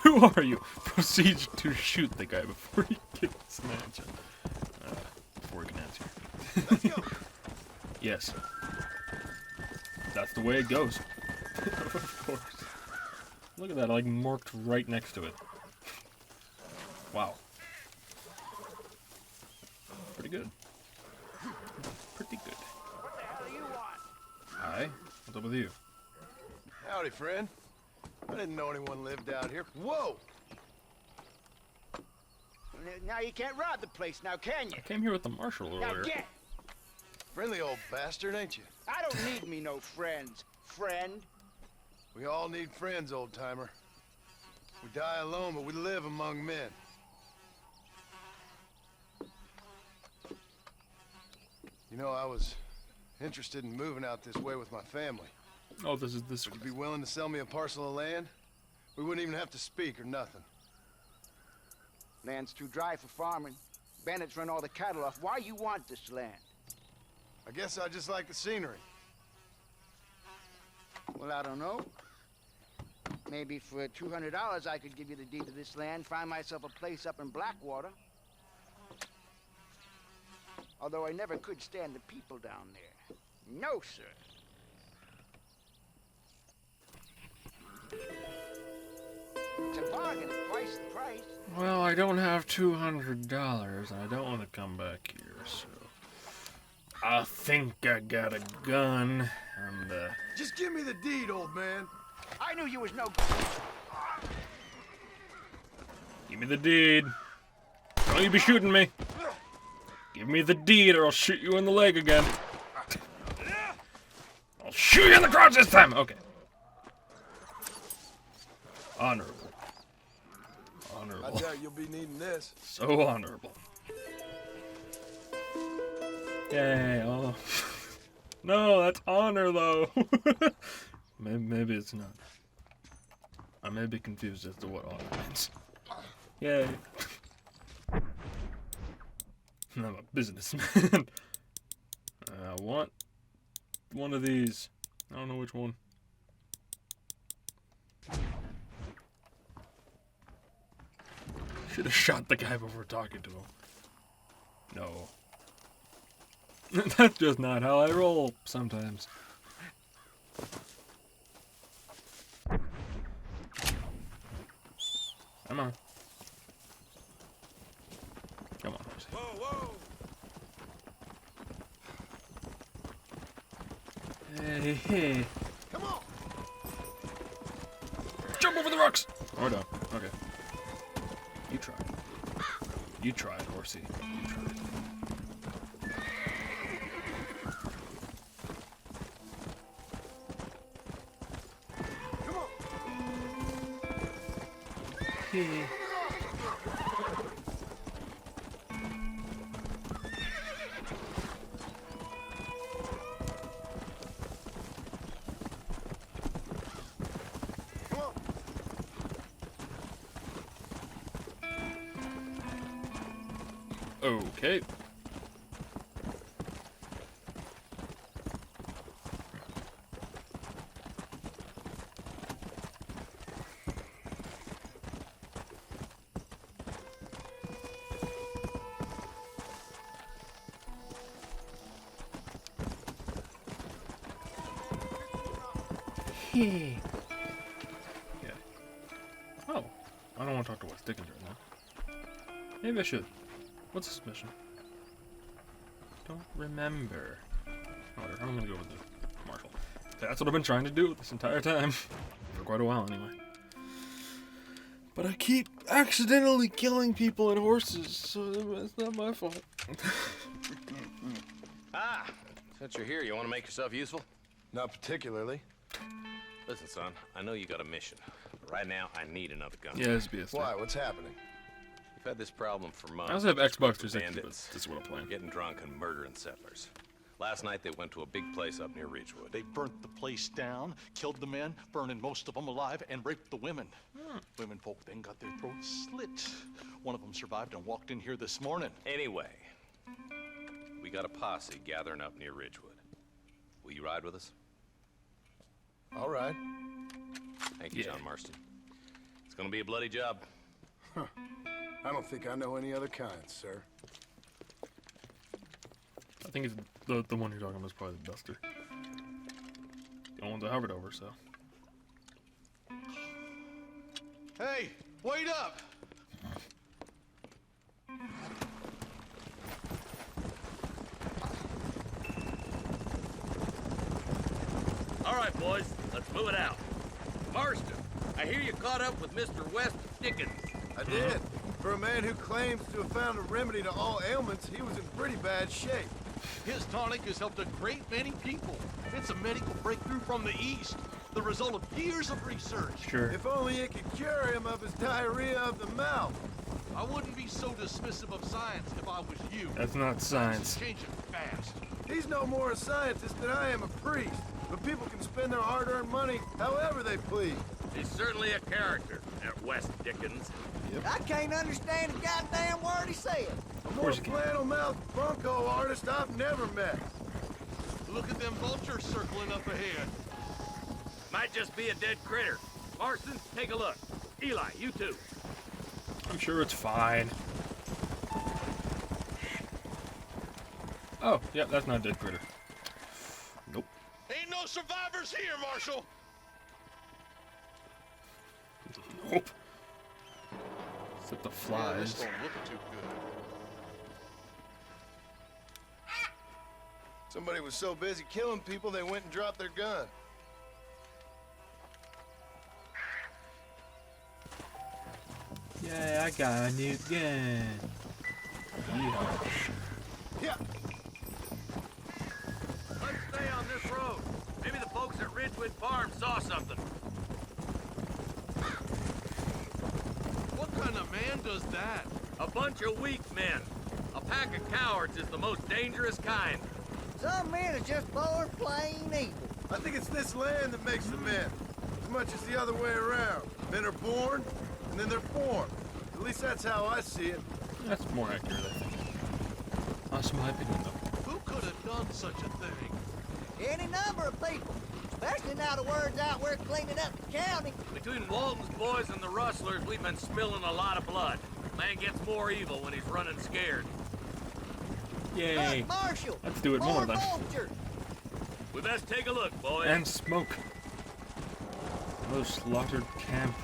Who are you? Proceed to shoot the guy before he gets an answer. Before he can answer. Let's go. Yes. That's the way it goes. Of course. Look at that, like marked right next to it. Wow. Pretty good. Pretty good. What the hell do you want? Hi. What's up with you? Howdy, friend. I didn't know anyone lived out here. Whoa! Now you can't rob the place, now can you? I came here with the marshal Now earlier. get! Friendly old bastard, ain't you? I don't need me no friends, friend. We all need friends, old-timer. We die alone, but we live among men. You know, I was interested in moving out this way with my family. Oh, this is this. Would you be willing to sell me a parcel of land? We wouldn't even have to speak or nothing. Land's too dry for farming. Bandits run all the cattle off. Why you want this land? I guess I just like the scenery. Well, I don't know. Maybe for $200 I could give you the deed to this land, find myself a place up in Blackwater. Although I never could stand the people down there. No, sir. It's a bargain, twice the price. Well, I don't have $200, and I don't want to come back here, so... I think I got a gun, and, Just give me the deed, old man. I knew you was no... Give me the deed. Don't you be shooting me. Give me the deed or I'll shoot you in the leg again. I'll shoot you in the crotch this time! Okay. Honorable. Honorable. I doubt you'll be needing this. So honorable. Yay, oh. No, that's honor though. maybe it's not. I may be confused as to what honor means. Yay. I'm a businessman. I want one of these. I don't know which one. Should have shot the guy before talking to him. No. That's just not how I roll sometimes. Come on. Come on, Horsey. Whoa, whoa! Hey, hey. Come on! Jump over the rocks! Oh, no. Okay. You tried. You tried, Horsey. You tried. Come on! Hey. Okay. Yeah. Oh, I don't want to talk to West Dickens right now. Maybe I should. What's this mission? Don't remember. Whatever, I'm gonna go with the marshal. That's what I've been trying to do this entire time. For quite a while, anyway. But I keep accidentally killing people and horses, so it's not my fault. Ah, since you're here, you want to make yourself useful? Not particularly. Listen, son, I know you got a mission. But right now, I need another gun. Yeah, it's BS. Why? What's happening? We've had this problem for months. I also have Xbox 360, but Bandits this is what I'm playing. getting drunk and murdering settlers. Last night, they went to a big place up near Ridgewood. They burnt the place down, killed the men, burning most of them alive, and raped the women. Women folk then got their throats slit. One of them survived and walked in here this morning. Anyway, we got a posse gathering up near Ridgewood. Will you ride with us? All right. Thank you, John Marston. It's gonna be a bloody job. Huh. I don't think I know any other kind, sir. I think it's the one you're talking about is probably the Duster. The ones I hovered over, so. Hey, wait up! All right, boys, let's move it out. Marston, I hear you caught up with Mr. West Dickens. I did. For a man who claims to have found a remedy to all ailments, he was in pretty bad shape. His tonic has helped a great many people. It's a medical breakthrough from the East, the result of years of research. Sure. If only it could cure him of his diarrhea of the mouth. I wouldn't be so dismissive of science if I was you. That's not science. Change it fast. He's no more a scientist than I am a priest. But people can spend their hard-earned money however they please. He's certainly a character, that West Dickens. I can't understand a goddamn word he said. A more flannel-mouthed bunco artist I've never met. Look at them vultures circling up ahead. Might just be a dead critter. Marston, take a look. Eli, you too. I'm sure it's fine. Oh, yeah, that's not a dead critter. Nope. Ain't no survivors here, Marshal. Nope. Except the flies. Yeah, this don't look too good. Somebody was so busy killing people, they went and dropped their gun. Yeah, I got a new gun. Yeehaw. Yeah. Let's stay on this road. Maybe the folks at Ridgewood Farm saw something. What kind of man does that? A bunch of weak men. A pack of cowards is the most dangerous kind. Some men are just born plain evil. I think it's this land that makes the men, as much as the other way around. Men are born, and then they're formed. At least that's how I see it. That's more accurate, I think. That's my opinion, though. Who could have done such a thing? Any number of people, especially now the word's out we're cleaning up the county. Between Walton's boys and the rustlers, we've been spilling a lot of blood. Man gets more evil when he's running scared. Yay. Look, Marshal, Let's do it more then. vulture. We best take a look, boys. And smoke. Another slaughtered camp.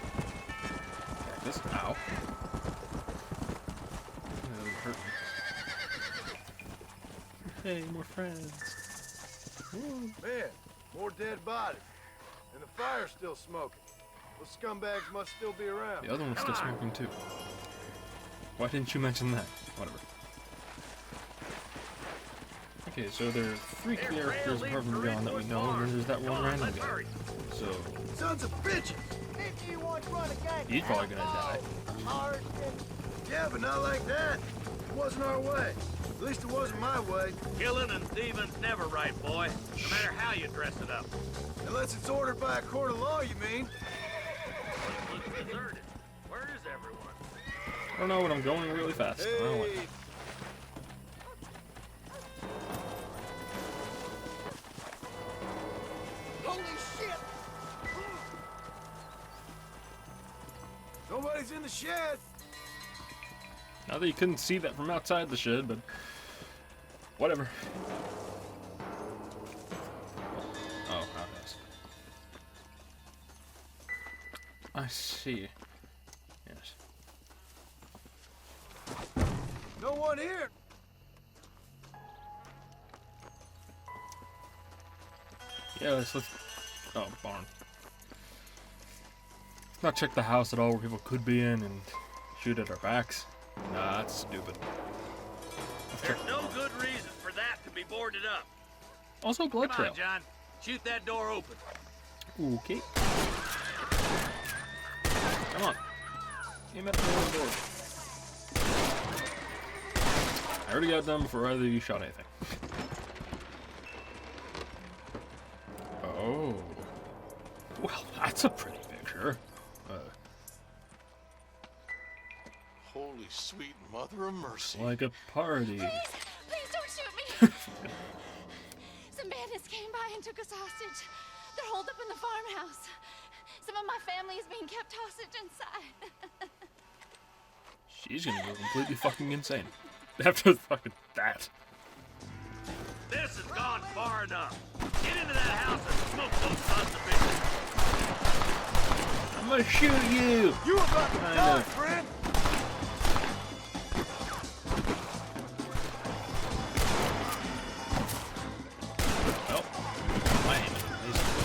Cactus. Ow. That would hurt me. Hey, more friends. Woo. Man, more dead bodies. And the fire's still smoking. Those scumbags must still be around. The other one's still smoking too. Why didn't you mention that? Whatever. Okay, so there are 3 characters apart from John that we know, and then there's that one random guy. So... Sons of bitches! He's probably gonna die. Yeah, but not like that. It wasn't our way. At least it wasn't my way. Killing and thieving's never right, boy. No matter how you dress it up. Unless it's ordered by a court of law, you mean? It looks deserted. Where is everyone? I don't know, but I'm going really fast. I don't like it. Holy shit! Nobody's in the shed. Not that you couldn't see that from outside the shed, but whatever. Oh, yes. I see. Yes. No one here. Yeah, let's oh, barn. Let's not check the house at all where people could be in and shoot at our backs. Nah, that's stupid. There's no good reason for that to be boarded up. Also, blood Come trail. on, John. Shoot that door open. Okay. Come on. Aim at the door. I already got done before either of you shot anything. Oh. Well, that's a pretty picture. Holy sweet mother of mercy. Like a party. Please don't shoot me! Some bandits came by and took us hostage. They're holed up in the farmhouse. Some of my family is being kept hostage inside. She's gonna go completely fucking insane. After fucking that. This has gone far enough. Get into that house and smoke those sons of bitches. I'm gonna shoot you! You about to die, friend! Well, my aim is amazing.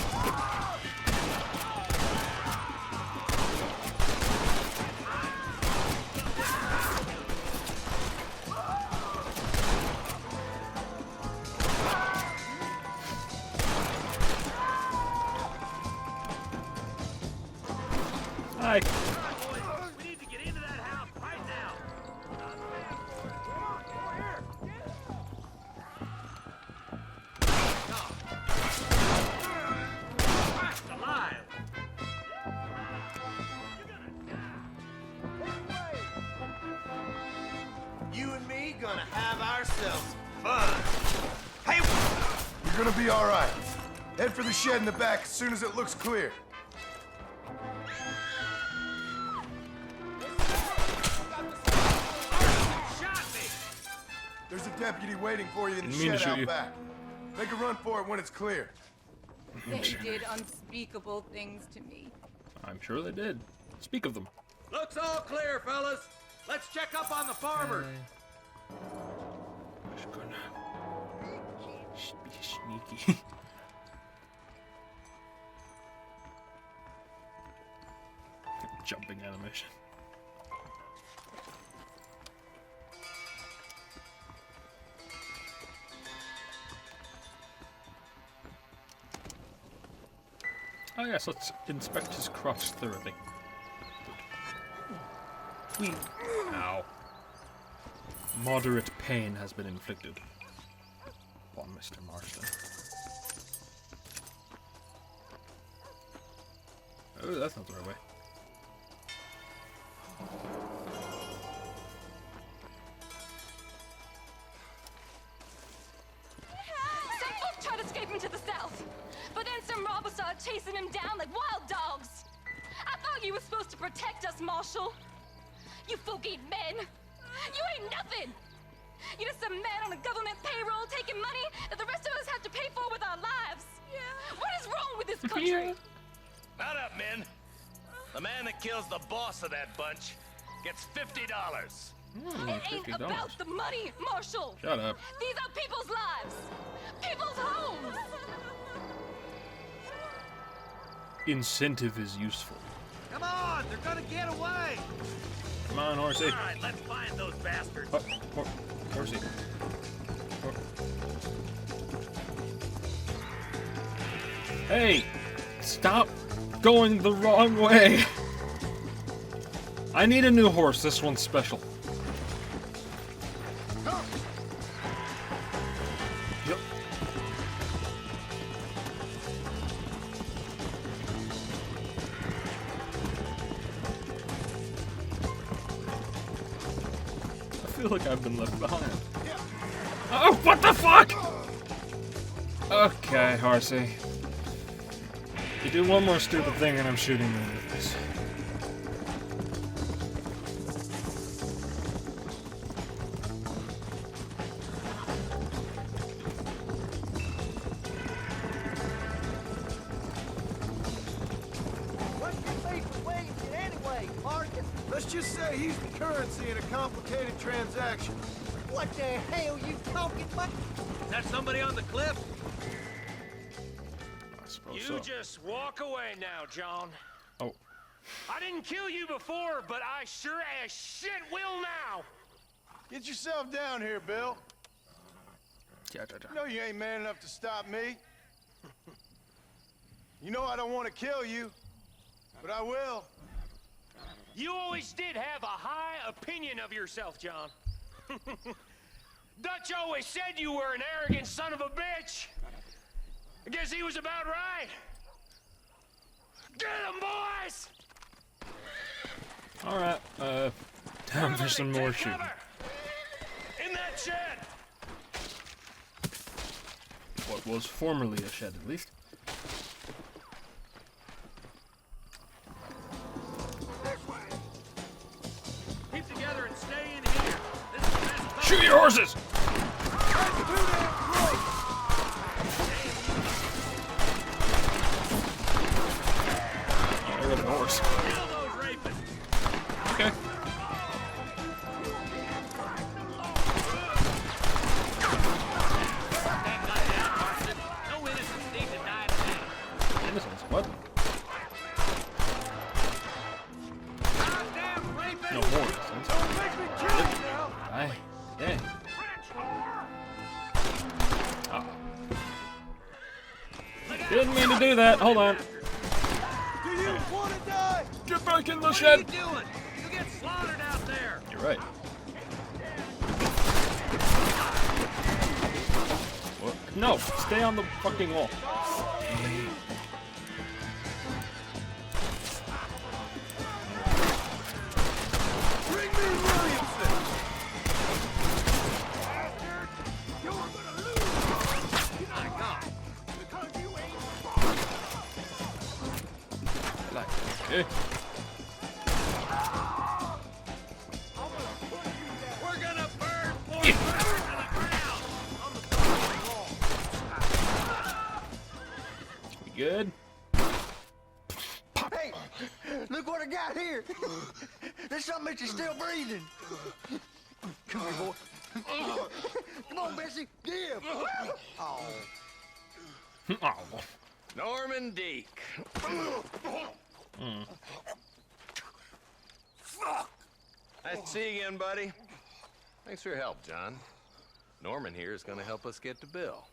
Hi. We need to get into that house right now. Alive. You and me gonna have ourselves fun. Hey! You're gonna be all right. Head for the shed in the back as soon as it looks clear. There's a deputy waiting for you in the Didn't mean to shed shoot out you. back. Make a run for it when it's clear. They did unspeakable things to me. I'm sure they did. Speak of them. Looks all clear, fellas. Let's check up on the farmers. Just gonna be sneaky. Jumping animation. Oh yes, let's inspect his cross thoroughly. Good. Ow. Moderate pain has been inflicted upon Mr. Marston. Oh, that's not the right way. Some folk tried escaping to the south, but then some robbers started chasing him down like wild dogs. I thought you were supposed to protect us, Marshal. You folk ain't men. You ain't nothing. You're just some man on a government payroll taking money that the rest of us have to pay for with our lives. Yeah. What is wrong with this country? Mount up, men. The man that kills the boss of that bunch gets $50. It ain't $50. about the money, Marshal. Shut up. These are people's lives. People's homes. Incentive is useful. Come on, they're gonna get away. Come on, horsey. All right, let's find those bastards. Horsey. Hey! Stop going the wrong way! I need a new horse. This one's special. Yep. I feel like I've been left behind. Oh, what the fuck? Okay, horsey. You do one more stupid thing and I'm shooting you with this. What's your beef with Williamson anyway, Marcus? Let's just say he's the currency in a complicated transaction. What the hell you talking about? Is that somebody on the cliff? I suppose You so. just walk away now, John. Oh. I didn't kill you before, but I sure as shit will now. Get yourself down here, Bill. Yeah. You know you ain't man enough to stop me. You know I don't want to kill you, but I will. You always did have a high opinion of yourself, John. Dutch always said you were an arrogant son of a bitch. I guess he was about right. Get him, boys! Alright, time for some more shooting. In that shed! What was formerly a shed, at least. Keep together and stay in here. This is the best. Shoot your horses! There goes the horse. Kill those rapists. Okay. No innocents need to die today. Innocence, what? No more innocence. Aye. Yeah. Oh. Didn't mean to do that. Hold on. Do you want to die? Get back in the What shed. are you doing? You get slaughtered out there. You're right. What? No, stay on the fucking wall. Bring me Williamson. Okay. We're gonna burn poor to the ground. We good? Hey, look what I got here. There's something that you're still breathing. Come here, boy. Come on, Bessie, give. Oh. Oh. Norman Deek. Nice to see you again, buddy. Thanks for your help, John. Norman here is going to help us get to Bill.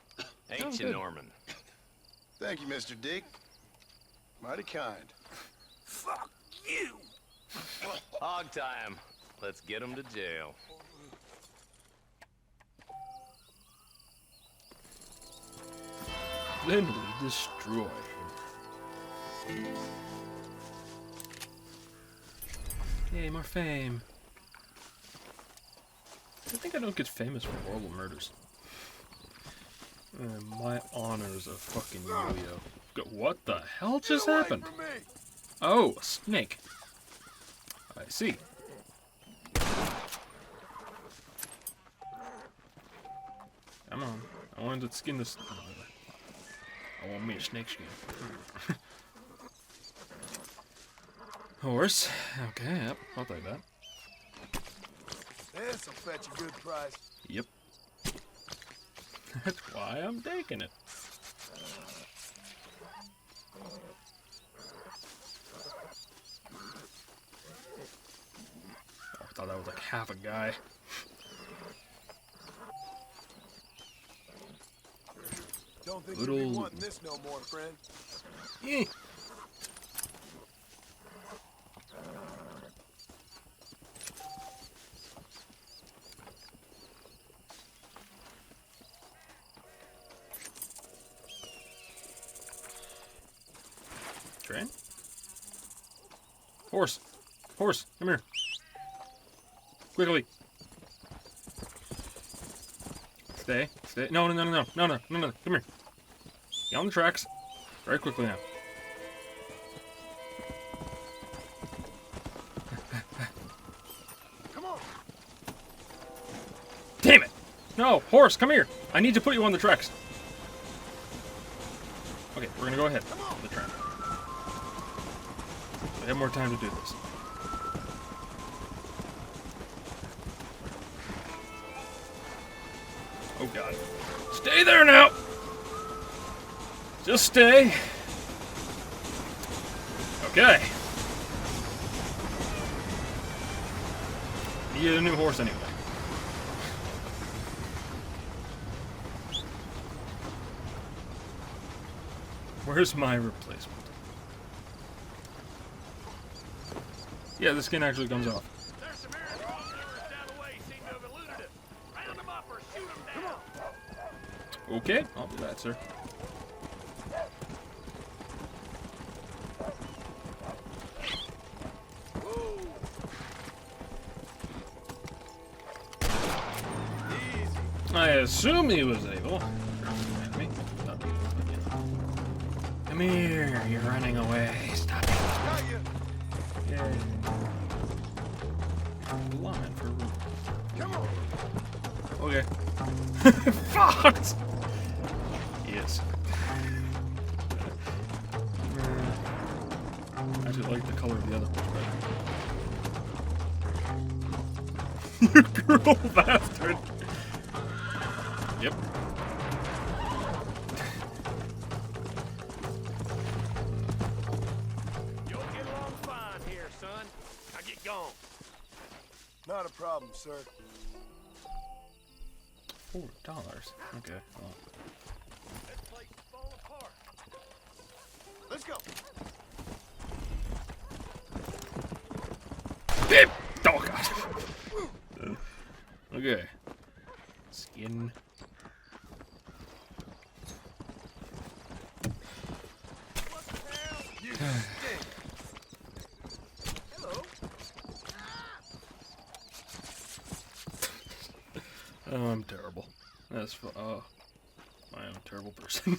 Ain't you, good. Norman? Thank you, Mr. Dick. Mighty kind. Fuck you! Hog time. Let's get him to jail. Then we destroy. Yay, more fame. I think I don't get famous for horrible murders. My honor's a fucking yo-yo. What the hell just happened? Oh, a snake. I see. Come on. I wanted to skin this. I want me a snake skin. Horse. Okay, yep. I'll take that. This'll fetch a good price. Yep. That's why I'm taking it. Oh, I thought that was like half a guy. Don't think Little... you'll be wanting this no more, friend. Eh. Train? Horse! Horse, come here. Quickly. Stay. Stay. No, no, no, no, no, no, no, no. Come here. Get on the tracks. Very quickly now. Come on. Damn it! No, horse, come here. I need to put you on the tracks. Okay, we're gonna go ahead. On the track. We have more time to do this. Oh god. Stay there now! Just stay. Okay. Need a new horse anyway. Where's my replacement? Yeah, the skin actually comes off. There's some errand officers down the way seem to have eluded it. Round them up or shoot them down. Okay, I'll do that, sir. I assume he was able. Come here, you're running away. Stop it. Yay. Line for room. Come on. Okay. Fucked! Yes. I actually like the color of the other one better. You cruel bastard! Yep. You'll get along fine here, son. Now get gone. Not a problem, sir. $4. Okay. Well. This place is falling apart. Let's go. Beep! Oh god. Okay. Skin. You stink. Hello. Oh, I'm terrible. That's I am a terrible person.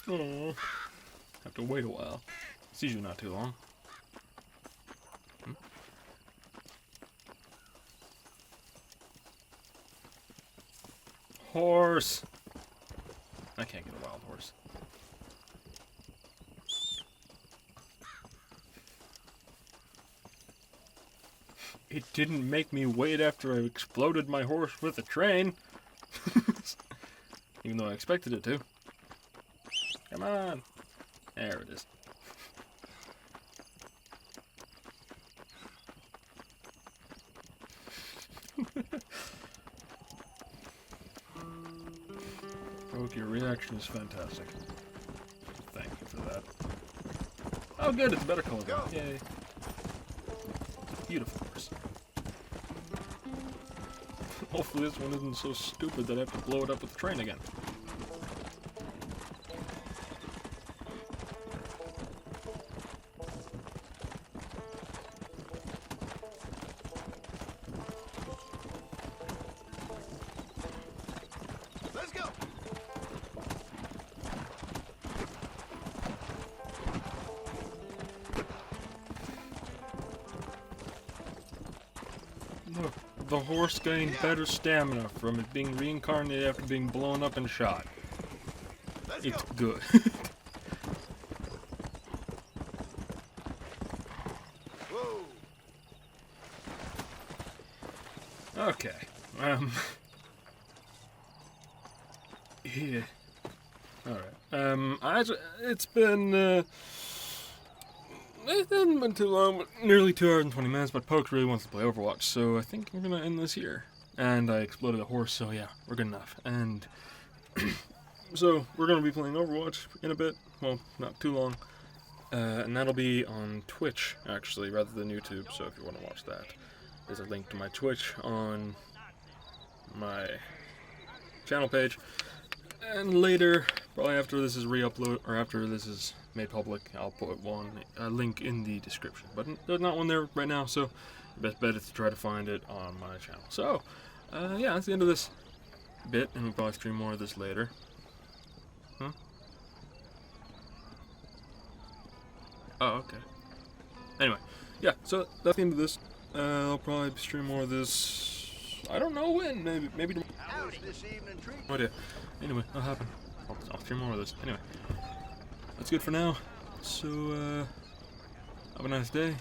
Oh, have to wait a while. It's usually not too long. Horse. I can't get a wild horse. It didn't make me wait after I exploded my horse with a train. Even though I expected it to. Come on. There it is. Thank you. Your reaction is fantastic. Thank you for that. Oh, good. It's a better color. Yay. Beautiful horse. Hopefully this one isn't so stupid that I have to blow it up with the train again. Let's go. Look, the horse gained better stamina from it being reincarnated after being blown up and shot. It's good. Okay. Yeah. Alright. It's been, it hasn't been too long, but nearly 2 hours and 20 minutes, but Pokes really wants to play Overwatch, so I think we're gonna end this here. And I exploded a horse, so yeah, we're good enough. And so we're gonna be playing Overwatch in a bit, well, not too long. And that'll be on Twitch, actually, rather than YouTube, so if you want to watch that. There's a link to my Twitch on my channel page. And later, probably after this is re-uploaded, or after this is made public, I'll put a link in the description. But there's not one there right now, so the best bet is to try to find it on my channel. So, yeah, that's the end of this bit, and we'll probably stream more of this later. Huh? Oh, okay. Anyway, yeah, so that's the end of this. I'll probably stream more of this, I don't know when, maybe tomorrow. No idea. Anyway, that'll happen. I'll stream more of this. Anyway, that's good for now. So, have a nice day.